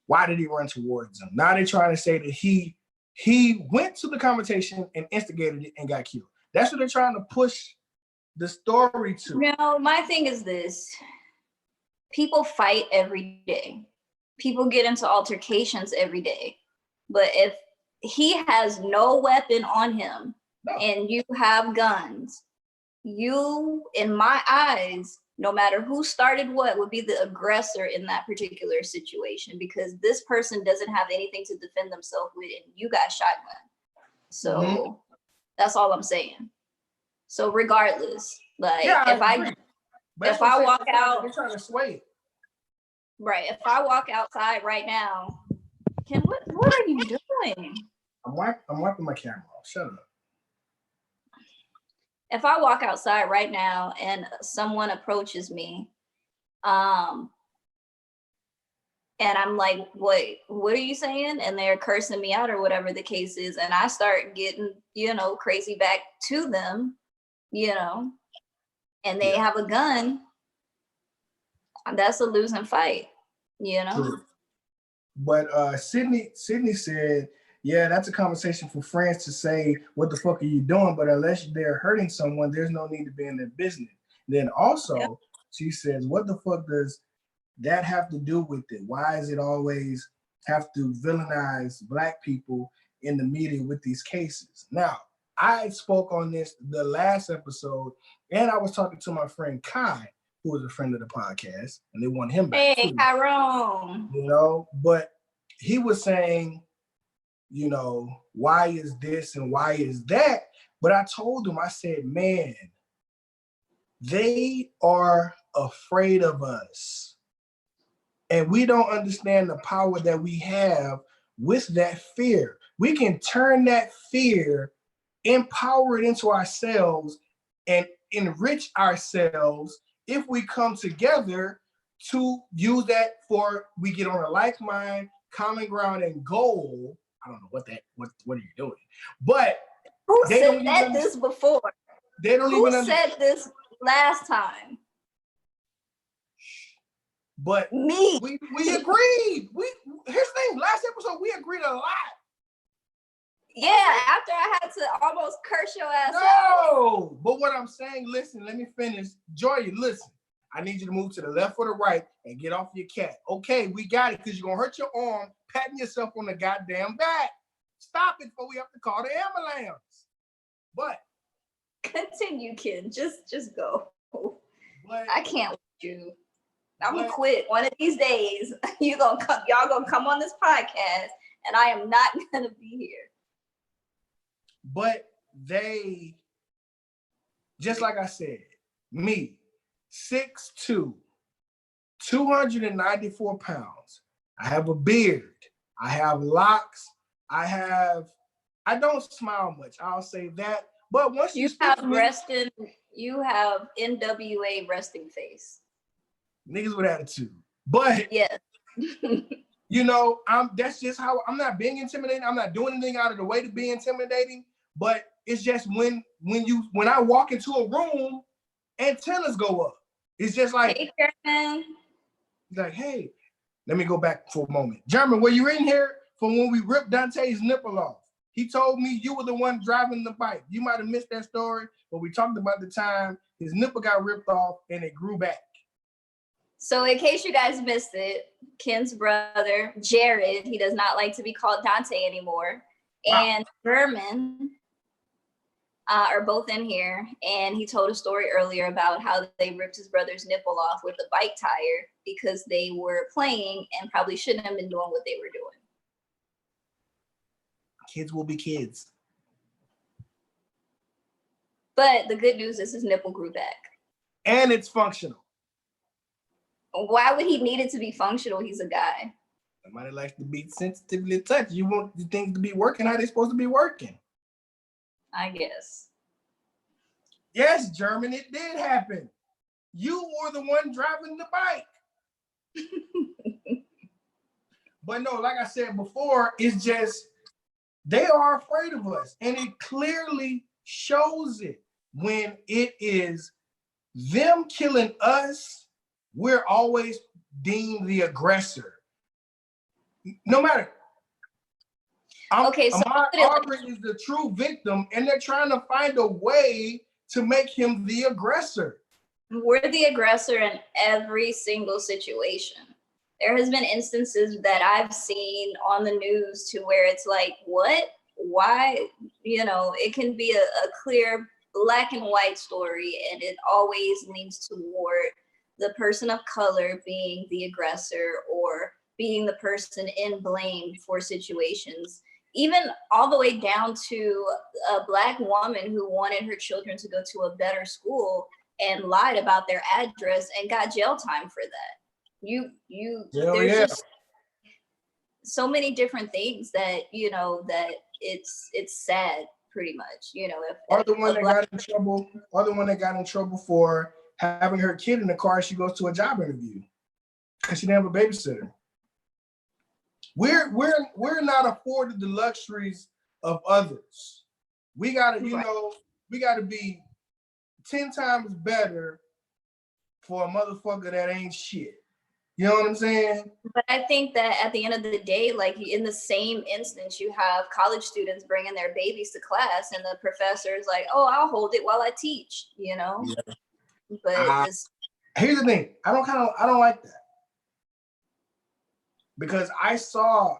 A: why did he run towards them? Now they're trying to say that he went to the confrontation and instigated it and got killed. That's what they're trying to push the story to.
B: No, my thing is this. People fight every day. People get into altercations every day. But if he has no weapon on him and you have guns, you, in my eyes, no matter who started what, would be the aggressor in that particular situation, because this person doesn't have anything to defend themselves with, and you got shotgun. So that's all I'm saying. So regardless, like
A: Yeah,
B: if I walk out,
A: they're trying to sway it.
B: right, if I walk outside right now, Ken, what are you doing?
A: I'm wiping my camera off. Shut up.
B: If I walk outside right now and someone approaches me, and I'm like, wait, what are you saying? And they're cursing me out or whatever the case is, and I start getting, crazy back to them, and they have a gun, that's a losing fight,
A: True. But Sydney said, yeah, that's a conversation for friends to say, what the fuck are you doing? But unless they're hurting someone, there's no need to be in their business. Then also, she says, what the fuck does that have to do with it? Why is it always have to villainize Black people in the media with these cases? Now, I spoke on this the last episode, and I was talking to my friend Kai, who is a friend of the podcast, and they want him back.
B: Hey, Tyrone.
A: But he was saying, why is this and why is that? But I told him, I said, man, they are afraid of us. And we don't understand the power that we have with that fear. We can turn that fear, empower it into ourselves, and enrich ourselves if we come together to use that for, we get on a like mind, common ground, and goal. I don't know what are you doing? But
B: who said this before?
A: They don't
B: who
A: even
B: said this last time?
A: But
B: me.
A: We agreed. Here's the thing, last episode we agreed a lot.
B: Yeah, after I had to almost curse your ass out.
A: No, but what I'm saying, listen, let me finish. Joy, listen. I need you to move to the left or the right and get off your cat. Okay, we got it, because you're going to hurt your arm patting yourself on the goddamn back. Stop it before we have to call the ambulance. But
B: continue, Ken. Just go.
A: But,
B: I can't with you. I'm gonna quit one of these days. Y'all gonna come on this podcast, and I am not gonna be here.
A: But they, just like I said, me, 6'2", 294 pounds. I have a beard. I have locks. I don't smile much. I'll say that. But once you have
B: NWA resting face.
A: Niggas with attitude. But
B: yes.
A: That's just how I'm not being intimidating. I'm not doing anything out of the way to be intimidating. But it's just when I walk into a room, antennas go up. It's just like,
B: hey, German.
A: Like, hey, let me go back for a moment. German, were you in here from when we ripped Dante's nipple off? He told me you were the one driving the bike. You might have missed that story, but we talked about the time his nipple got ripped off and it grew back.
B: So in case you guys missed it, Ken's brother, Jared, he does not like to be called Dante anymore, and German are both in here, and he told a story earlier about how they ripped his brother's nipple off with a bike tire because they were playing and probably shouldn't have been doing what they were doing.
A: Kids will be kids.
B: But the good news is his nipple grew back.
A: And it's functional.
B: Why would he need it to be functional? He's a guy.
A: Somebody likes to be sensitively touched. You want the things to be working how they're supposed to be working.
B: I guess.
A: Yes, German, it did happen. You were the one driving the bike. But no, like I said before, it's just, they are afraid of us. And it clearly shows it. When it is them killing us, we're always deemed the aggressor. No matter.
B: Okay, so
A: Aubrey is the true victim, and they're trying to find a way to make him the aggressor.
B: We're the aggressor in every single situation. There has been instances that I've seen on the news to where it's like, what? Why? It can be a clear black and white story, and it always leans toward the person of color being the aggressor or being the person in blame for situations, even all the way down to a Black woman who wanted her children to go to a better school and lied about their address and got jail time for that. There's just so many different things that, you know, that it's sad pretty much, you know.
A: Or the one that got in trouble for having her kid in the car as she goes to a job interview because she didn't have a babysitter. We're not afforded the luxuries of others. We gotta, we gotta be 10 times better for a motherfucker that ain't shit. You know what I'm saying?
B: But I think that at the end of the day, like in the same instance, you have college students bringing their babies to class and the professor is like, oh, I'll hold it while I teach, you know? Yeah. But
A: here's the thing. I don't like that. Because I saw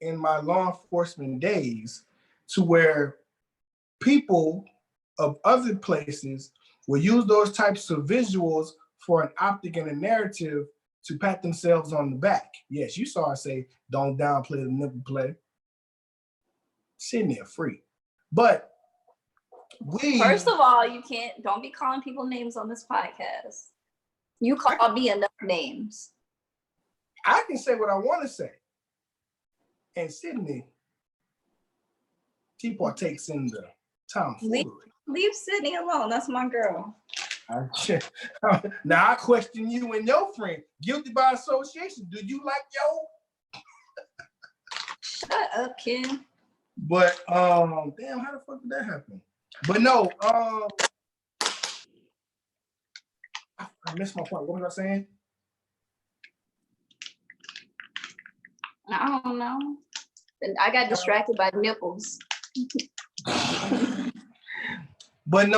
A: in my law enforcement days to where people of other places will use those types of visuals for an optic and a narrative to pat themselves on the back. Yes, you saw us say, don't downplay the nipple play. Sitting there free. But
B: first of all, don't be calling people names on this podcast. You call me enough names.
A: I can say what I want to say. And Sydney, she partakes in the tomfoolery.
B: Leave Sydney alone. That's my girl.
A: Now I question you and your friend. Guilty by association. Do you like yo?
B: Shut up, Ken.
A: But damn, how the fuck did that happen? But no, I missed my point. What was I saying?
B: I don't know. I got distracted by nipples.
A: But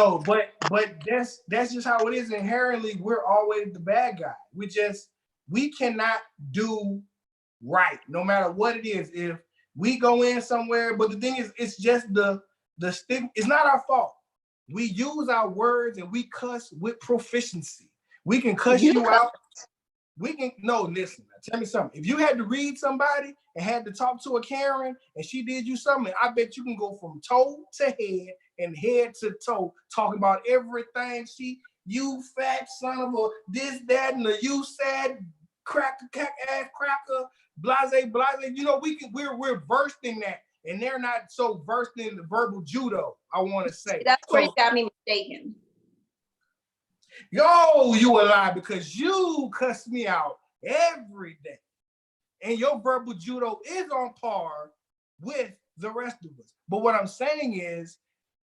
A: that's just how it is. Inherently, we're always the bad guy. We cannot do right, no matter what it is. If we go in somewhere, but the thing is, it's just the stigma. It's not our fault. We use our words and we cuss with proficiency. We can cuss you out. Listen, tell me something. If you had to read somebody and had to talk to a Karen and she did you something, I bet you can go from toe to head and head to toe talking about everything you fat son of a this, that, and the you said cracker, ass cracker, blase. You know, we're versed in that. And they're not so versed in the verbal judo, I want to say.
B: That's where you got me mistaken.
A: Yo, you a lie because you cuss me out every day. And your verbal judo is on par with the rest of us. But what I'm saying is,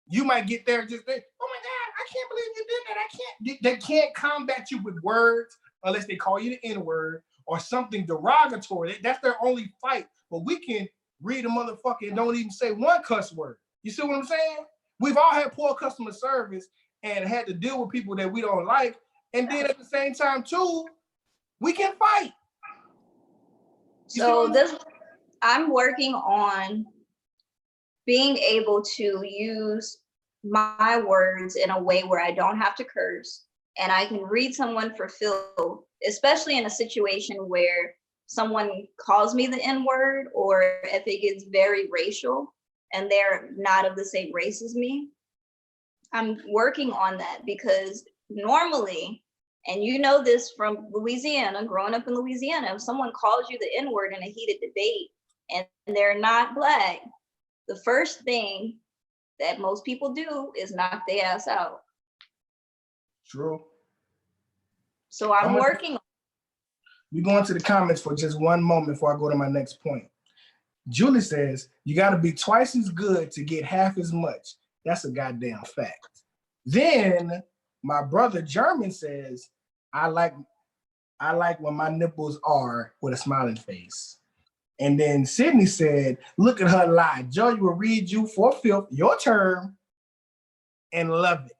A: you might get there and just think, oh my God, I can't believe you did that. They can't combat you with words unless they call you the N-word or something derogatory. That's their only fight. But we can read a motherfucker and don't even say one cuss word. You see what I'm saying? We've all had poor customer service and had to deal with people that we don't like. And then at the same time, too, we can fight.
B: I'm working on being able to use my words in a way where I don't have to curse and I can read someone for Phil, especially in a situation where someone calls me the N-word or if it gets very racial and they're not of the same race as me. I'm working on that because normally, and you know this from Louisiana, growing up in Louisiana, if someone calls you the N-word in a heated debate and they're not Black, the first thing that most people do is knock their ass out.
A: True.
B: So I'm working on.
A: We go into the comments for just one moment before I go to my next point. Julie says, you got to be twice as good to get half as much. That's a goddamn fact. Then my brother German says, I like when my nipples are with a smiling face. And then Sydney said, look at her lie. Joey will read you for filth, your term, and love it.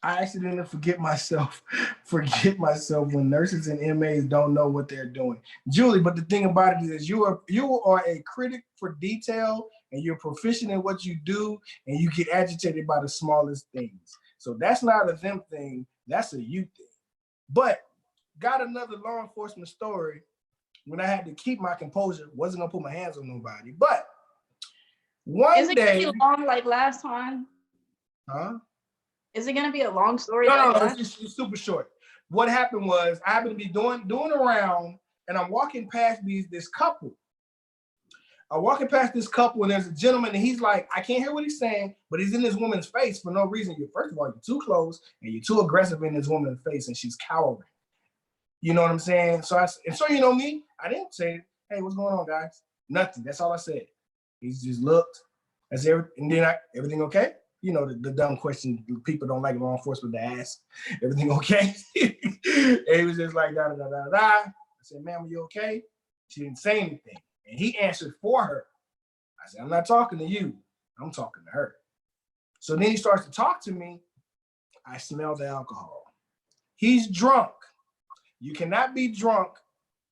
A: I accidentally forget myself when nurses and MAs don't know what they're doing. Julie, but the thing about it is you are a critic for detail and you're proficient in what you do and you get agitated by the smallest things. So that's not a them thing, that's a you thing. But got another law enforcement story when I had to keep my composure, wasn't gonna put my hands on nobody. But
B: Is
A: one
B: it gonna
A: day,
B: be long like last time?
A: huh?
B: Is it gonna be a long story?
A: No,
B: like
A: no, no.
B: last?
A: It's super short. What happened was I happened to be doing around, and I'm walking past this couple. I'm walking past this couple, and there's a gentleman, and he's like, I can't hear what he's saying, but he's in this woman's face for no reason. First of all, you're too close, and you're too aggressive in this woman's face, and she's cowering. You know what I'm saying? So you know me, I didn't say, hey, what's going on, guys? Nothing. That's all I said. He's just looked. And then everything okay? You know, the dumb question people don't like law enforcement to ask. Everything okay? And he was just like, da, da, da, da, da. I said, ma'am, are you okay? She didn't say anything. And he answered for her. I said, I'm not talking to you. I'm talking to her. So then he starts to talk to me. I smell the alcohol. He's drunk. You cannot be drunk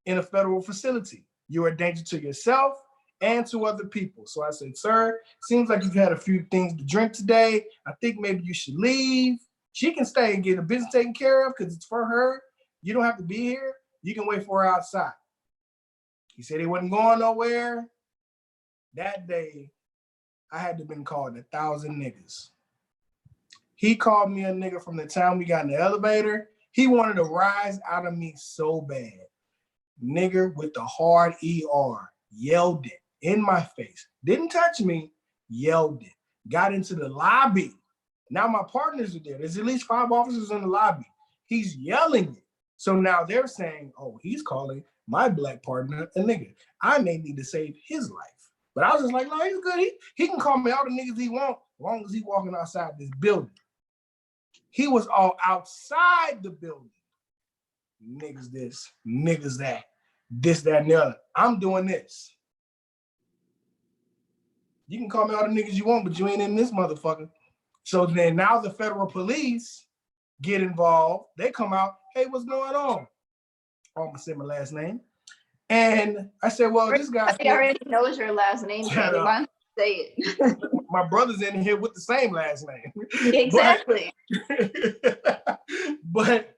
A: in a federal facility. You are a danger to yourself and to other people. So I said, sir, seems like you've had a few things to drink today. I think maybe you should leave. She can stay and get her business taken care of because it's for her. You don't have to be here. You can wait for her outside. He said he wasn't going nowhere. That day, I had to been called 1,000 niggas. He called me a nigga from the time we got in the elevator. He wanted to rise out of me so bad. Nigger with the hard ER, yelled it in my face. Didn't touch me, yelled it. Got into the lobby. Now my partners are there. There's at least 5 officers in the lobby. He's yelling it. So now they're saying, oh, he's calling my black partner a nigger. I may need to save his life. But I was just like, no, he's good. He can call me all the niggas he wants, as long as he's walking outside this building. He was all outside the building. Niggas this, niggas that, this, that, and the other. I'm doing this. You can call me all the niggas you want, but you ain't in this motherfucker. So then now the federal police get involved. They come out, hey, what's going on? I'm gonna say my last name. And I said, well, this guy
B: already knows your last name. So you might say it.
A: My brother's in here with the same last name.
B: Exactly.
A: But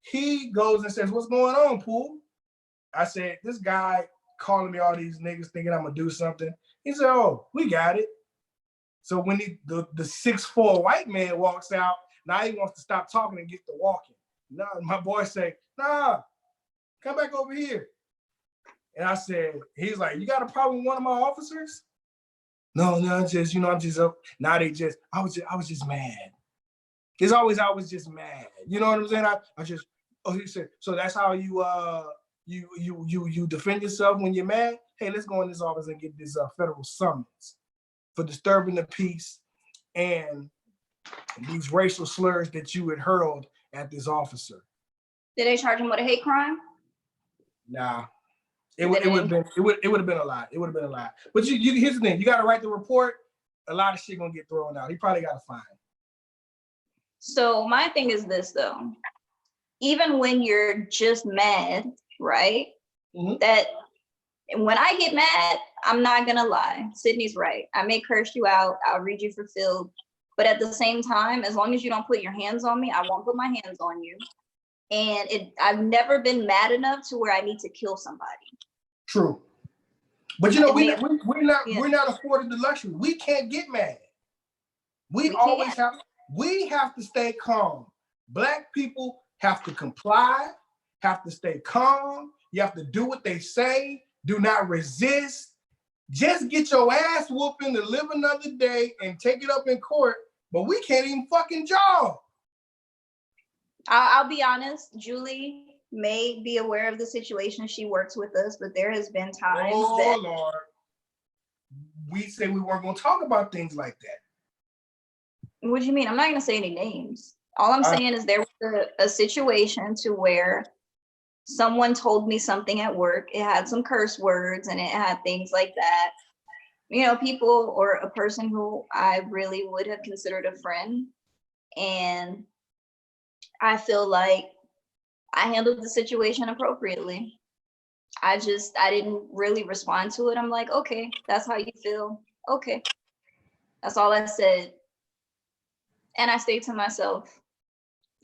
A: he goes and says, what's going on, Pool? I said, this guy calling me all these niggas thinking I'm gonna do something. He said, oh, we got it. So when the 6'4" white man walks out, now he wants to stop talking and get to walking. No, my boy say, nah, come back over here. And I said, he's like, you got a problem with one of my officers? No, I'm just up. Now I was just mad. It's always, I was just mad. You know what I'm saying? He said, so that's how you defend yourself when you're mad? Hey, let's go in this office and get this federal summons for disturbing the peace and these racial slurs that you had hurled at this officer.
B: Did they charge him with a hate crime?
A: Nah. It would have been a lot. It would have been a lot. But here's the thing: you got to write the report. A lot of shit gonna get thrown out. He probably got a fine.
B: So my thing is this though: even when you're just mad, right? Mm-hmm. That when I get mad, I'm not gonna lie. Sydney's right. I may curse you out. I'll read you for Phil. But at the same time, as long as you don't put your hands on me, I won't put my hands on you. And I've never been mad enough to where I need to kill somebody. True.
A: But you know, we're not afforded the luxury. We can't get mad. We have to stay calm. Black people have to comply, have to stay calm. You have to do what they say. Do not resist. Just get your ass whooping to live another day and take it up in court. But we can't even fucking jog.
B: I'll be honest, Julie may be aware of the situation. She works with us, but there has been times
A: Lord. We said we weren't going to talk about things like that.
B: What do you mean? I'm not going to say any names. All I'm saying is there was a situation to where someone told me something at work. It had some curse words and it had things like that. You know, people or a person who I really would have considered a friend. And I feel like I handled the situation appropriately. I didn't really respond to it. I'm like, okay, that's how you feel. Okay. That's all I said. And I stayed to myself.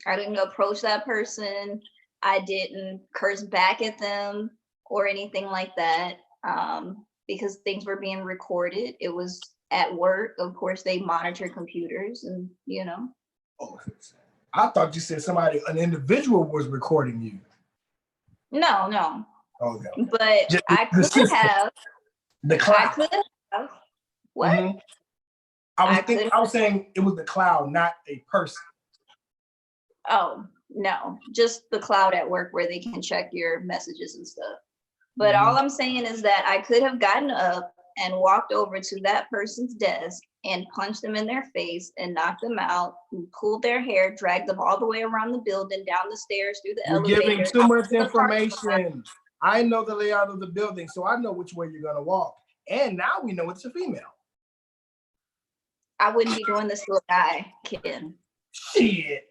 B: I didn't approach that person. I didn't curse back at them or anything like that, because things were being recorded. It was at work. Of course, they monitor computers and,
A: Oh, I thought you said an individual was recording you.
B: No, no.
A: Okay.
B: But
A: Just
B: I could have.
A: The cloud.
B: I could have. What?
A: Mm-hmm. I was saying it was the cloud, not a person.
B: Oh, no, just the cloud at work where they can check your messages and stuff. But all I'm saying is that I could have gotten up and walked over to that person's desk and punched them in their face and knocked them out, and pulled their hair, dragged them all the way around the building, down the stairs, through the elevator.
A: You're giving too much information. I know the layout of the building, so I know which way you're gonna walk. And now we know it's a female.
B: I wouldn't be doing this to a guy, Ken.
A: Shit.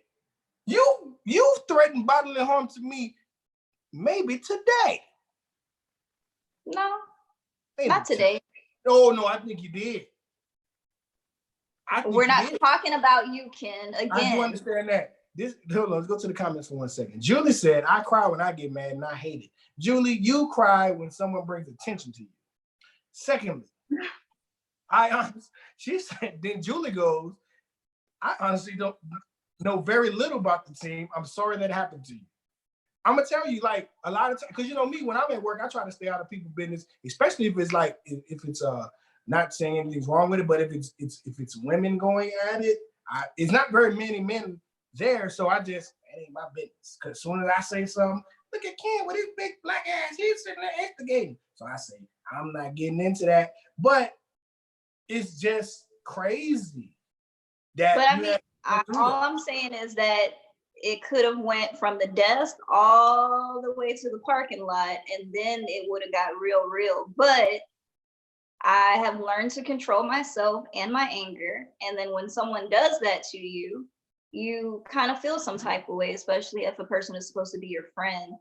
A: You threatened bodily harm to me maybe today.
B: No, not today.
A: No, I think you did.
B: We're not talking about you, Ken. Again.
A: I do understand that. Hold on, let's go to the comments for 1 second. Julie said, I cry when I get mad and I hate it. Julie, you cry when someone brings attention to you. Secondly, she said, then Julie goes, I honestly don't know very little about the team. I'm sorry that happened to you. I'm gonna tell you, like, a lot of times, because you know me, when I'm at work, I try to stay out of people's business, especially if it's like if it's not saying anything's wrong with it, but if it's women going at it, it's not very many men there, so it ain't my business. Because as soon as I say something, look at Ken with his big black ass, he's sitting there instigating. So I say, I'm not getting into that, but it's just crazy that.
B: But I mean, all I'm saying is that it could have went from the desk all the way to the parking lot, and then it would have got real. But I have learned to control myself and my anger. And then when someone does that to you, you kind of feel some type of way, especially if a person is supposed to be your friend.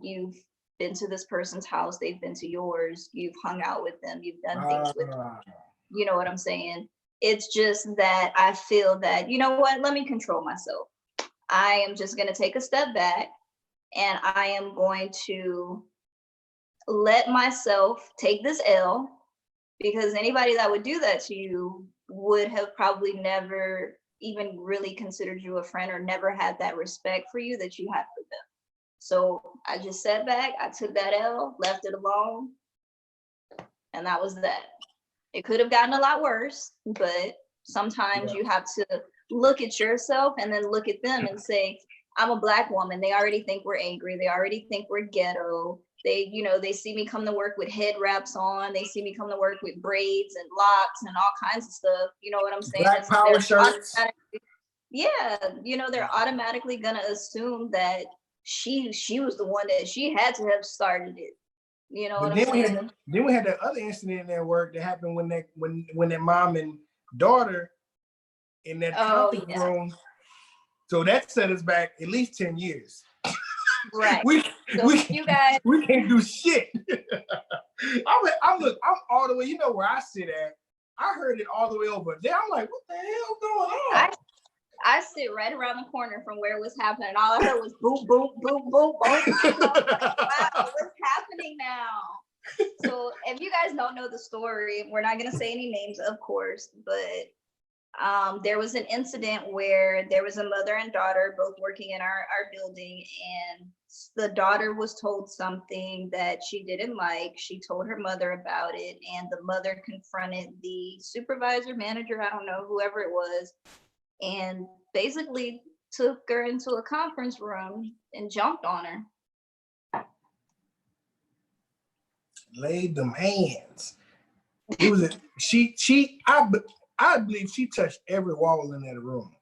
B: You've been to this person's house, they've been to yours, you've hung out with them, you've done things with them. You know what I'm saying? It's just that I feel that, you know what, let me control myself. I am just going to take a step back, and I am going to let myself take this L, because anybody that would do that to you would have probably never even really considered you a friend, or never had that respect for you that you had for them. So I just sat back, I took that L, left it alone, and that was that. It could have gotten a lot worse, but sometimes you have to look at yourself and then look at them and say, I'm a Black woman. They already think we're angry. They already think we're ghetto. They see me come to work with head wraps on. They see me come to work with braids and locks and all kinds of stuff. You know what I'm saying?
A: Black power shirts.
B: Yeah, they're automatically gonna assume that she was the one, that she had to have started it. You know what I'm saying?
A: Then we had that other incident at work that happened when that mom and daughter in that conference room. So that set us back at least 10 years.
B: Right.
A: we
B: you guys,
A: we can't do shit. I'm all the way, you know where I sit at. I heard it all the way over there. I'm like, what the hell going on?
B: I sit right around the corner from where it was happening. All I heard was boom, boom, boom, boom, boom. Wow, what's happening now? So if you guys don't know the story, we're not going to say any names, of course, but there was an incident where there was a mother and daughter both working in our building, and the daughter was told something that she didn't like. She told her mother about it, and the mother confronted the supervisor, manager, I don't know, whoever it was, and basically took her into a conference room and jumped on her.
A: Laid them hands. It was I believe she touched every wall in that room.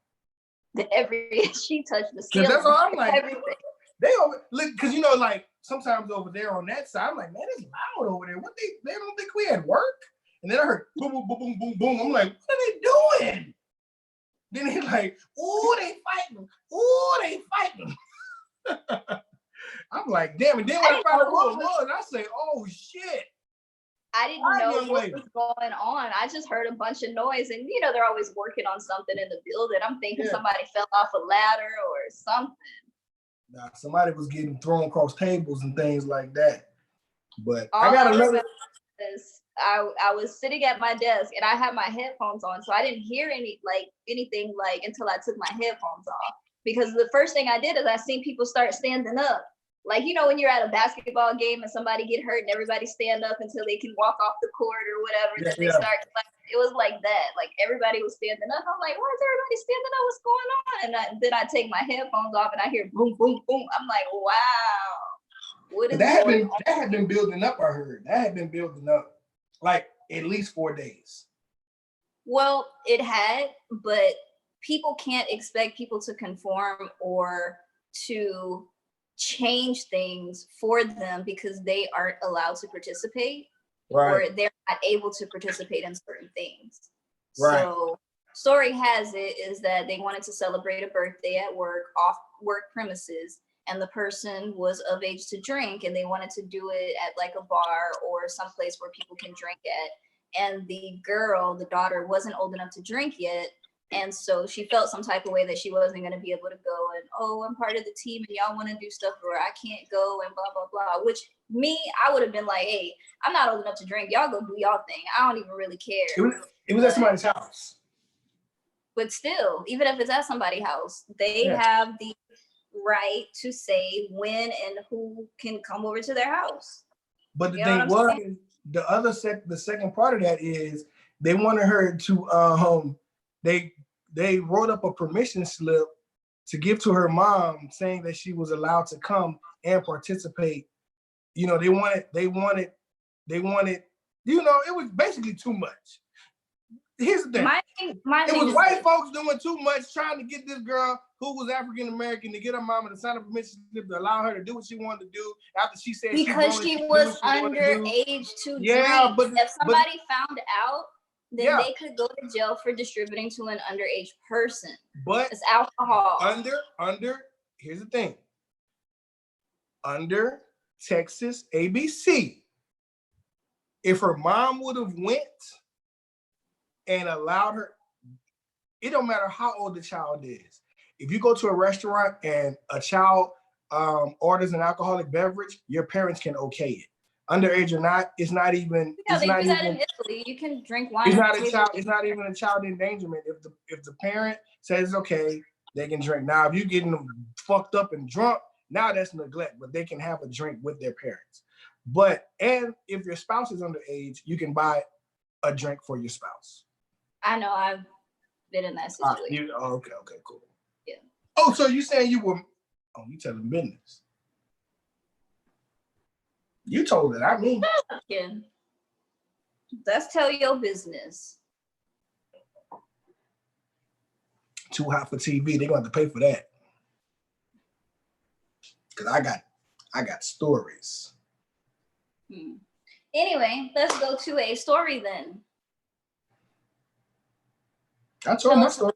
B: She touched the ceiling.
A: That's all I'm like.
B: Everything.
A: They look, because like sometimes over there on that side, I'm like, man, it's loud over there. What they don't think we had work? And then I heard boom, boom, boom, boom, boom, boom. I'm like, what are they doing? Then they're like, oh, they fighting. Ooh, they fighting. I'm like, damn. And then when I found out what it was, I say, oh shit.
B: I didn't know what was going on. I just heard a bunch of noise, and they're always working on something in the building. I'm thinking somebody fell off a ladder or something.
A: Nah, somebody was getting thrown across tables and things like that. But I got another.
B: I was sitting at my desk and I had my headphones on, so I didn't hear anything until I took my headphones off. Because the first thing I did is I seen people start standing up. Like, when you're at a basketball game and somebody get hurt and everybody stand up until they can walk off the court or whatever. Then they start, it was like that. Like, everybody was standing up. I'm like, why is everybody standing up? What's going on? And then I take my headphones off and I hear boom, boom, boom. I'm like, wow. What is
A: that had been building up, I heard. That had been building up like at least 4 days.
B: Well, it had, but people can't expect people to conform or to change things for them because they aren't allowed to participate, or they're not able to participate in certain things. Right. So story has it is that they wanted to celebrate a birthday at work, off work premises, and the person was of age to drink, and they wanted to do it at like a bar or someplace where people can drink at. And the daughter, wasn't old enough to drink yet. And so she felt some type of way that she wasn't going to be able to go, and, oh, I'm part of the team and y'all want to do stuff where I can't go and blah, blah, blah. Which I would have been like, hey, I'm not old enough to drink. Y'all go do y'all thing. I don't even really care.
A: It was at somebody's house.
B: But still, even if it's at somebody's house, they have the right to say when and who can come over to their house.
A: But the thing was, the second part of that is they wanted her to they wrote up a permission slip to give to her mom saying that she was allowed to come and participate. They wanted, it was basically too much. Here's the thing. It was white folks doing too much, trying to get this girl who was African American to get her mama to sign a permission slip to allow her to do what she wanted to do after she said
B: because she was underage to drink. But if somebody found out, then they could go to jail for distributing to an underage person. But it's alcohol.
A: Here's the thing. Under Texas ABC, if her mom would have went and allowed her, it don't matter how old the child is. If you go to a restaurant and a child orders an alcoholic beverage, your parents can okay it. Underage or not, it's not even.
B: Yeah, they do that in Italy. You can drink wine.
A: It's not a child. It's not even a child endangerment. If the parent says okay, they can drink. Now, if you're getting them fucked up and drunk, now that's neglect. But they can have a drink with their parents. And if your spouse is underage, you can buy a drink for your spouse.
B: I know. I've been in that situation.
A: Okay, cool.
B: Yeah.
A: Oh, so you saying you were? Oh, you telling business. You told it, I mean.
B: Yeah. Let's tell your business.
A: Too hot for TV. They're going to have to pay for that. Because I got stories.
B: Anyway, let's go to a story then.
A: I told my story.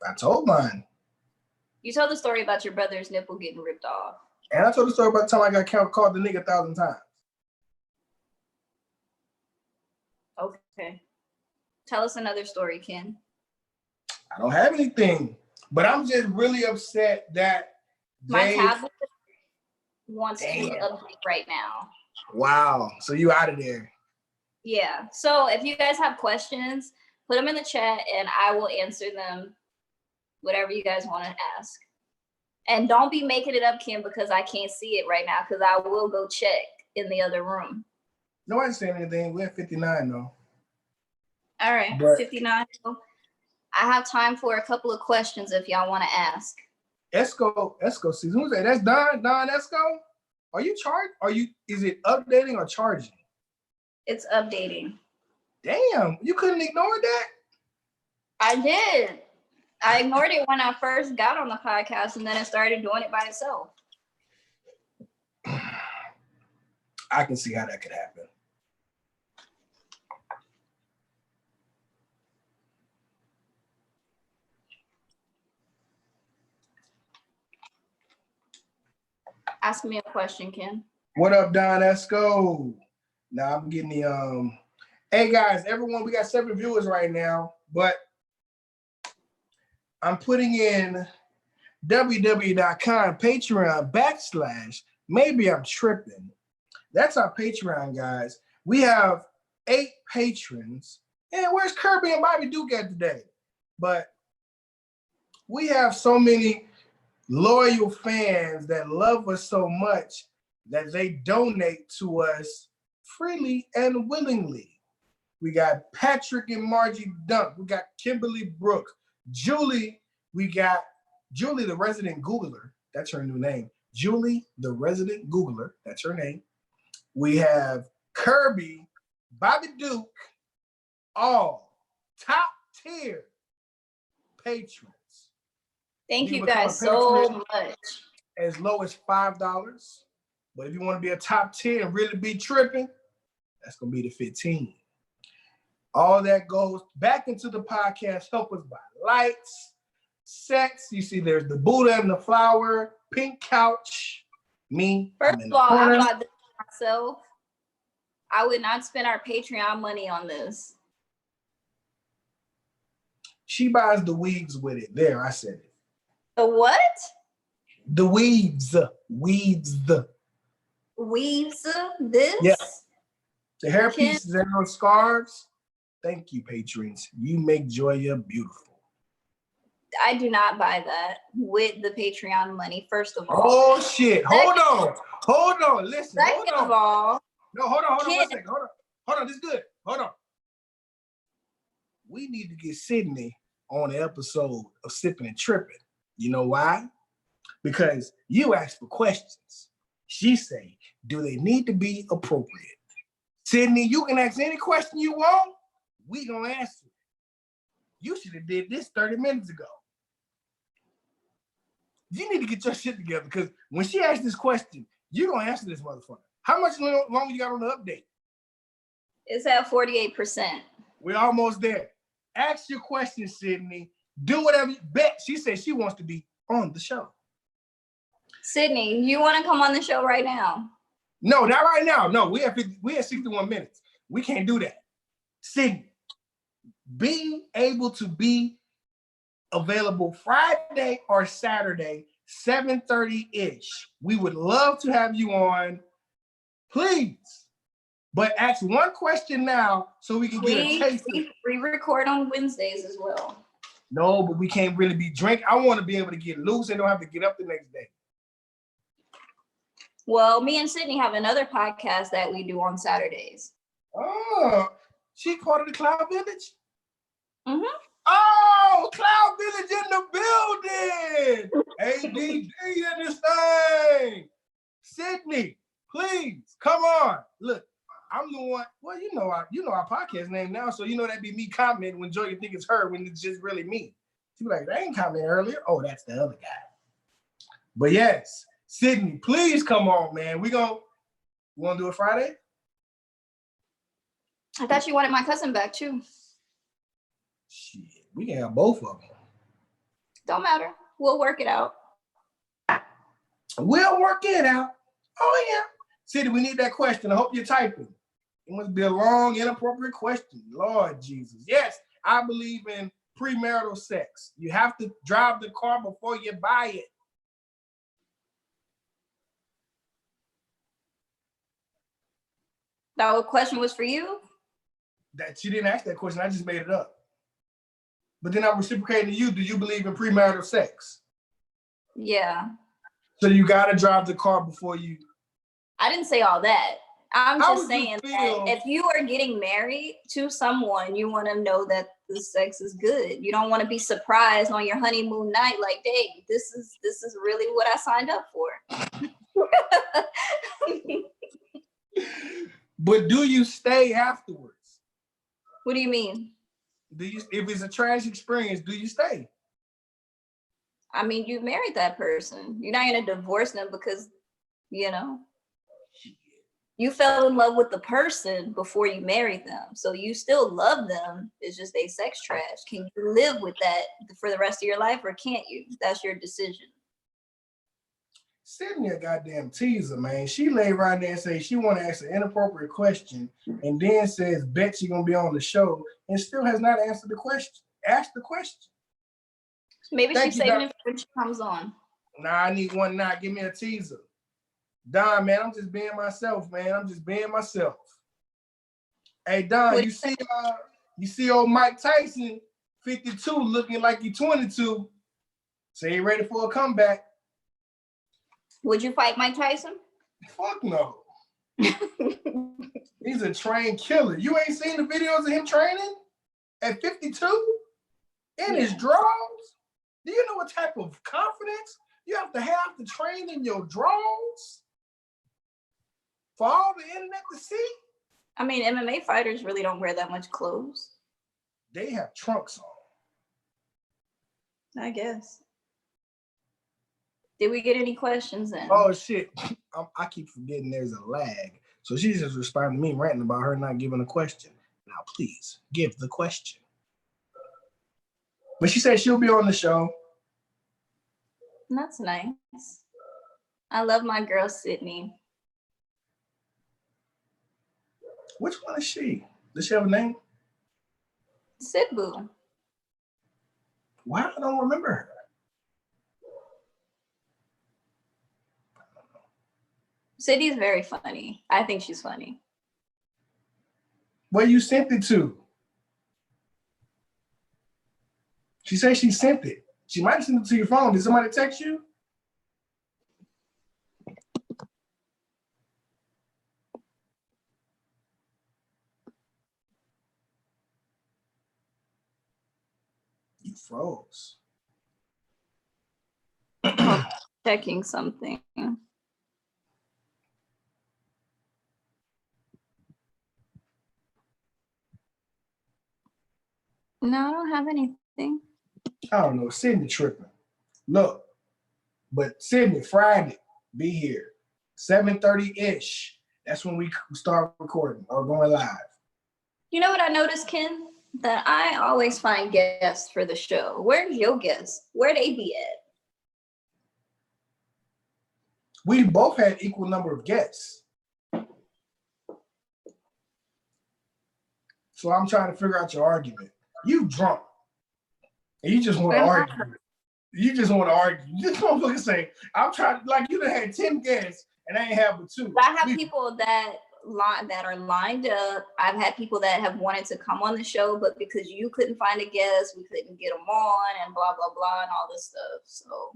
A: I told mine.
B: You told the story about your brother's nipple getting ripped off.
A: And I told the story about the time I got called the nigga 1,000 times.
B: Okay. Tell us another story, Ken.
A: I don't have anything, but I'm just really upset that
B: my tablet wants to update right now.
A: Wow. So you out of there.
B: Yeah. So if you guys have questions, put them in the chat and I will answer them, whatever you guys want to ask. And don't be making it up, Kim, because I can't see it right now, because I will go check in the other room.
A: Nobody's saying anything. We're at 59, though.
B: All right, but 59. I have time for a couple of questions if y'all want to ask.
A: Esco season. Who's that? That's Don Esco? Are you charged? Is it updating or charging?
B: It's updating.
A: Damn, you couldn't ignore that?
B: I did. I ignored it when I first got on the podcast, and then it started doing it by itself.
A: I can see how that could happen.
B: Ask me a question, Ken.
A: What up, Don Esco? Now I'm getting the Hey guys, everyone, we got 7 viewers right now, but I'm putting in www.com Patreon / maybe I'm tripping. That's our Patreon, guys. We have 8 patrons. And where's Kirby and Bobby Duke at today? But we have so many loyal fans that love us so much that they donate to us freely and willingly. We got Patrick and Margie Dunk. We got Kimberly Brooke. Julie, we got Julie, the resident Googler. That's her new name. Julie, the resident Googler. That's her name. We have Kirby, Bobby Duke, all top tier patrons.
B: Thank you guys so much.
A: As low as $5. But if you want to be a top 10 and really be tripping, that's going to be the 15. All that goes back into the podcast. Help us buy lights, sets. You see, there's the Buddha and the flower, pink couch, me.
B: First of all, I bought this myself. I would not spend our Patreon money on this.
A: She buys the weaves with it. There, I said it.
B: The what?
A: The weaves. Weaves.
B: This?
A: Yeah. The hair pieces and those scarves. Thank you, patrons. You make Joya beautiful.
B: I do not buy that with the Patreon money, first of all.
A: Oh, shit. Hold on. Listen.
B: Second of all.
A: No, hold on 1 second. Hold on. This is good. Hold on. We need to get Sydney on the episode of Sipping and Tripping. You know why? Because you asked for questions. She say, do they need to be appropriate? Sydney, you can ask any question you want. We gonna answer it. You should have did this 30 minutes ago. You need to get your shit together because when she asks this question, you're gonna answer this motherfucker. How much longer you got on the update?
B: It's at 48%.
A: We're almost there. Ask your question, Sydney. Do whatever you bet. She said she wants to be on the show.
B: Sydney, you want to come on the show right now?
A: No, not right now. No, we have 61 minutes. We can't do that. Sydney, be able to be available Friday or Saturday, 7:30-ish. We would love to have you on, please. But ask one question now so we can get a taste.
B: We record on Wednesdays as well.
A: No, but we can't really be drinking. I want to be able to get loose and don't have to get up the next day.
B: Well, me and Sydney have another podcast that we do on Saturdays.
A: Oh, she part of the Cloud Village?
B: Mm-hmm.
A: Oh, Cloud Village in the building. ADD in this thing. Sydney, please, come on. Look, I'm the one. Well, you know our podcast name now, so you know that'd be me commenting when Joy think it's her when it's just really me. She be like, they ain't commenting earlier. Oh, that's the other guy. But yes, Sydney, please come on, man. We want to do it Friday?
B: I thought you wanted my cousin back too.
A: Shit, we can have both of them.
B: Don't matter. We'll work it out.
A: We'll work it out. Oh, yeah. Sydney, we need that question. I hope you're typing. It must be a long, inappropriate question. Lord Jesus. Yes, I believe in premarital sex. You have to drive the car before you buy it.
B: That question was for you?
A: That she didn't ask that question. I just made it up. But then I'm reciprocating to you. Do you believe in premarital sex?
B: Yeah.
A: So you got to drive the car before you.
B: I didn't say all that. I'm just saying that if you are getting married to someone, you want to know that the sex is good. You don't want to be surprised on your honeymoon night, like, dang, this is really what I signed up for.
A: But do you stay afterwards?
B: What do you mean?
A: If it's a trash experience, do you stay?
B: I mean, you married that person. You're not gonna divorce them because, you fell in love with the person before you married them. So you still love them. It's just they sex trash. Can you live with that for the rest of your life or can't you? That's your decision.
A: Sydney a goddamn teaser, man. She lay right there and say she want to ask an inappropriate question, and then says bet she gonna be on the show, and still has not answered the question. Ask the question.
B: Maybe
A: Thank
B: she's
A: you,
B: saving
A: Doc.
B: it for when she comes on.
A: Nah, I need one now. Give me a teaser. Don, man, I'm just being myself, man. I'm just being myself. Hey, Don,
B: What-
A: you see old Mike Tyson, 52, looking like he 22. Say he ready for a comeback.
B: Would you fight Mike Tyson?
A: Fuck no. He's a trained killer. You ain't seen the videos of him training at 52 in his draws? Do you know what type of confidence you have to train in your draws for all the internet to see?
B: I mean, MMA fighters really don't wear that much clothes.
A: They have trunks on.
B: I guess. Did we get any questions in?
A: Oh shit! I keep forgetting there's a lag. So she just responded to me ranting about her not giving a question. Now please give the question. But she said she'll be on the show.
B: That's nice. I love my girl Sydney.
A: Which one is she? Does she have a name?
B: Sidboo.
A: Why I don't remember her?
B: Sydney's very funny. I think she's funny.
A: Where you sent it to? She said she sent it. She might have sent it to your phone. Did somebody text you? You froze.
B: Checking something. No, I don't have anything.
A: I don't know. Sydney tripping. Look, but Sydney, Friday, be here. 7:30-ish. That's when we start recording or going live.
B: You know what I noticed, Ken? That I always find guests for the show. Where's your guests? Where they be at?
A: We both had equal number of guests. So I'm trying to figure out your argument. You drunk. And you just want to argue. You just want to argue. You just want to say, I'm trying, like you done had 10 guests and I ain't have but 2.
B: I have people that are lined up. I've had people that have wanted to come on the show, but because you couldn't find a guest, we couldn't get them on and blah, blah, blah, and all this stuff. So.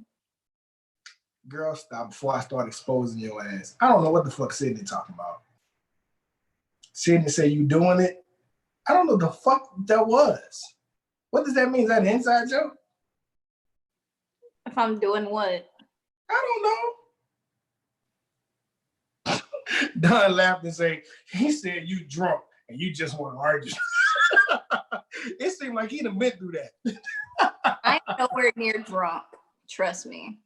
A: Girl, stop before I start exposing your ass. I don't know what the fuck Sydney talking about. Sydney say you doing it. I don't know the fuck that was. What does that mean? Is that an inside joke?
B: If I'm doing what?
A: I don't know. Don laughed and said, he said you drunk and you just want to argue. It seemed like he'd have been through that.
B: I am nowhere near drunk. Trust me.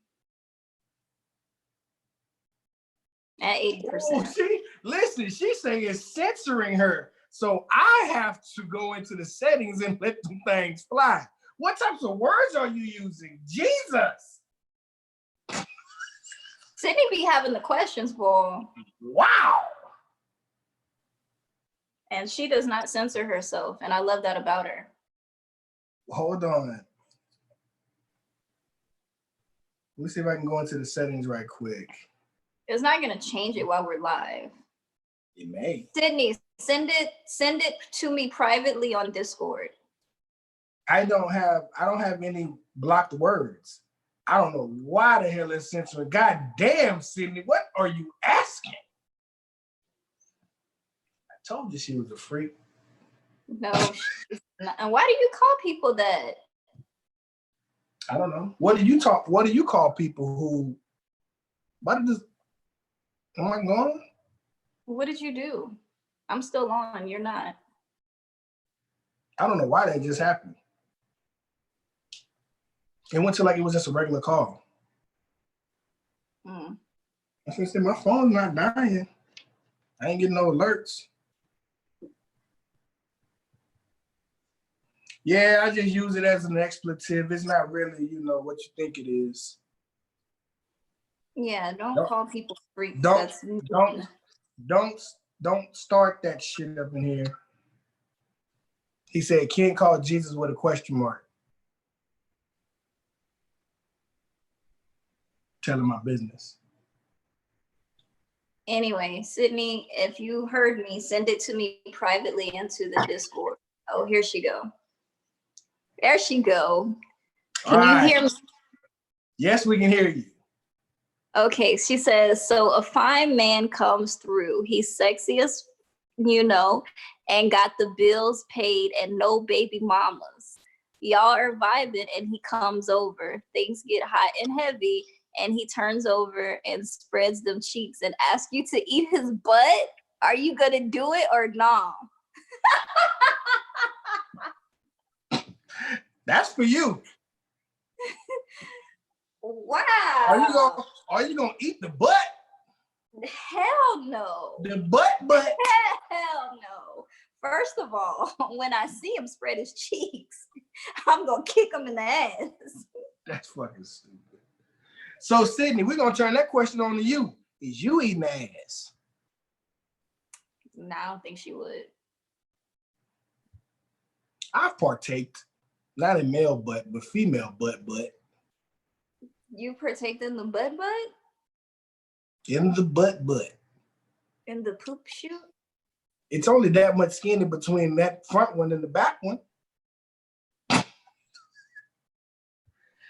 B: At 80%.
A: Oh, listen, she's saying it's censoring her. So I have to go into the settings and let them things fly. What types of words are you using? Jesus.
B: Sydney be having the questions, boy.
A: Wow.
B: And she does not censor herself. And I love that about her.
A: Hold on. Let me see if I can go into the settings right quick.
B: It's not going to change it while we're live.
A: It may.
B: Sydney, send it to me privately on Discord.
A: I don't have any blocked words. I don't know why the hell it's censoring. God damn, Sydney, what are you asking? I told you she was a freak.
B: No, she's not. And why do you call people that?
A: I don't know. What do you call people who? Am I going?
B: What did you do? I'm still on. You're not.
A: I don't know why that just happened. It went to like it was just a regular call. I was say my phone's not dying. I ain't getting no alerts. Yeah, I just use it as an expletive. It's not really, what you think it is.
B: Yeah, don't
A: Don't
B: call people freaks.
A: don't
B: That's mean.
A: don't don't start that shit up in here. He said, "Can't call Jesus with a question mark." Telling my business.
B: Anyway, Sydney, if you heard me, send it to me privately into the Discord. Oh, here she go. There she go. Can you hear me?
A: Yes, we can hear you.
B: Okay, she says, so a fine man comes through. He's sexy as, and got the bills paid and no baby mamas. Y'all are vibing and he comes over. Things get hot and heavy and he turns over and spreads them cheeks and asks you to eat his butt. Are you gonna do it or no?
A: That's for you.
B: Wow.
A: Are you gonna eat the butt?
B: Hell no.
A: The butt?
B: Hell no. First of all, when I see him spread his cheeks, I'm gonna kick him in the ass.
A: That's fucking stupid. So Sydney, we're gonna turn that question on to you. Is you eating ass?
B: No, I don't think she would.
A: I've partaked, not in male butt, but female butt.
B: You partake in the butt?
A: In the butt.
B: In the poop shoot?
A: It's only that much skin in between that front one and the back one.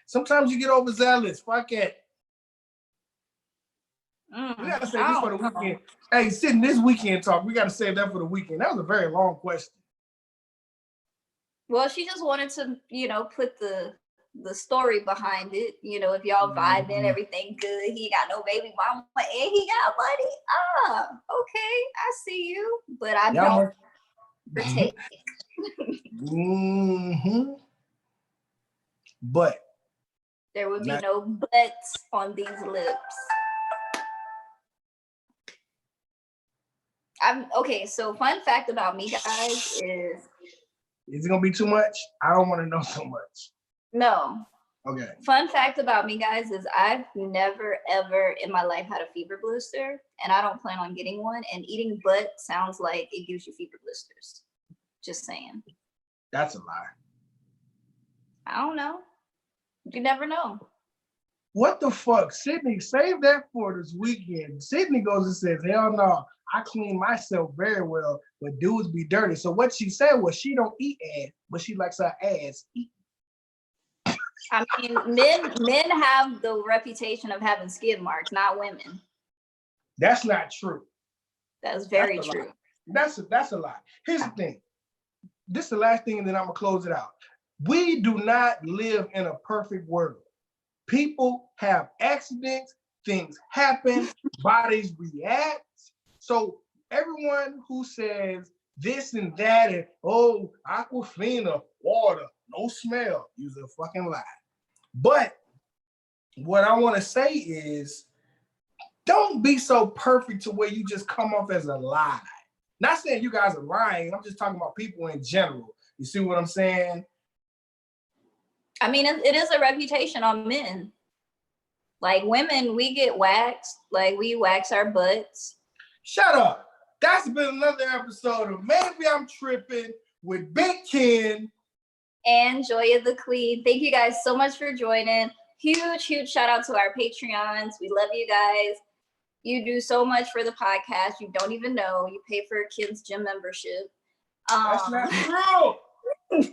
A: Sometimes you get overzealous. Fuck it. We gotta save this for the weekend. Hey, sitting this weekend talk, we gotta save that for the weekend. That was a very long question.
B: Well, she just wanted to, put the story behind it. If y'all vibing, everything good. He got no baby mama and he got money. Okay, I see you, but I don't partake.
A: But
B: there would be no butts on these lips. So fun fact about me, guys, is
A: it gonna be too much? I don't want to know so much.
B: No.
A: Okay.
B: Fun fact about me, guys, is I've never ever in my life had a fever blister, and I don't plan on getting one. And eating butt sounds like it gives you fever blisters. Just saying.
A: That's a lie.
B: I don't know. You never know.
A: What the fuck? Sydney, save that for this weekend. Sydney goes and says, hell no, I clean myself very well, but dudes be dirty. So what she said was she don't eat ass, but she likes her ass eaten.
B: I mean, men have the reputation of having skid marks, not women.
A: That's not true.
B: That's very true.
A: That's a lie. Here's the thing. This is the last thing, and then I'm gonna close it out. We do not live in a perfect world. People have accidents, things happen, bodies react. So everyone who says this and that and Aquafina, water, no smell, is a fucking lie. But what I want to say is, don't be so perfect to where you just come off as a lie. Not saying you guys are lying. I'm just talking about people in general. You see what I'm saying?
B: I mean, it is a reputation on men. Like women, we get waxed. Like we wax our butts.
A: Shut up. That's been another episode of Maybe I'm Tripping with Big Ken
B: and Joya the Queen. Thank you guys so much for joining. Huge shout out to our Patreons. We love you guys. You do so much for the podcast. You don't even know. You pay for Ken's gym membership.
A: That's not true.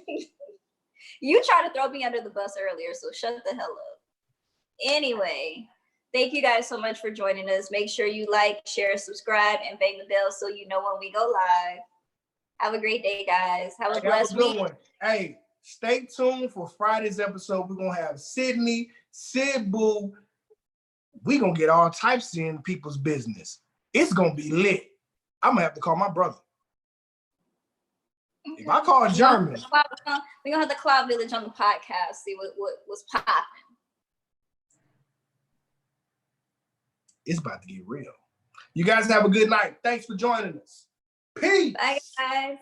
B: You tried to throw me under the bus earlier, so shut the hell up. Anyway, thank you guys so much for joining us. Make sure you like, share, subscribe, and bang the bell so you know when we go live. Have a great day, guys. Have a blessed week.
A: Hey, stay tuned for Friday's episode. We're going to have Sydney, Sid Boo. We're going to get all types in people's business. It's going to be lit. I'm going to have to call my brother. If I call German.
B: We're going to have the Cloud Village on the podcast, see what's popping.
A: It's about to get real. You guys have a good night. Thanks for joining us. Peace.
B: Bye, guys.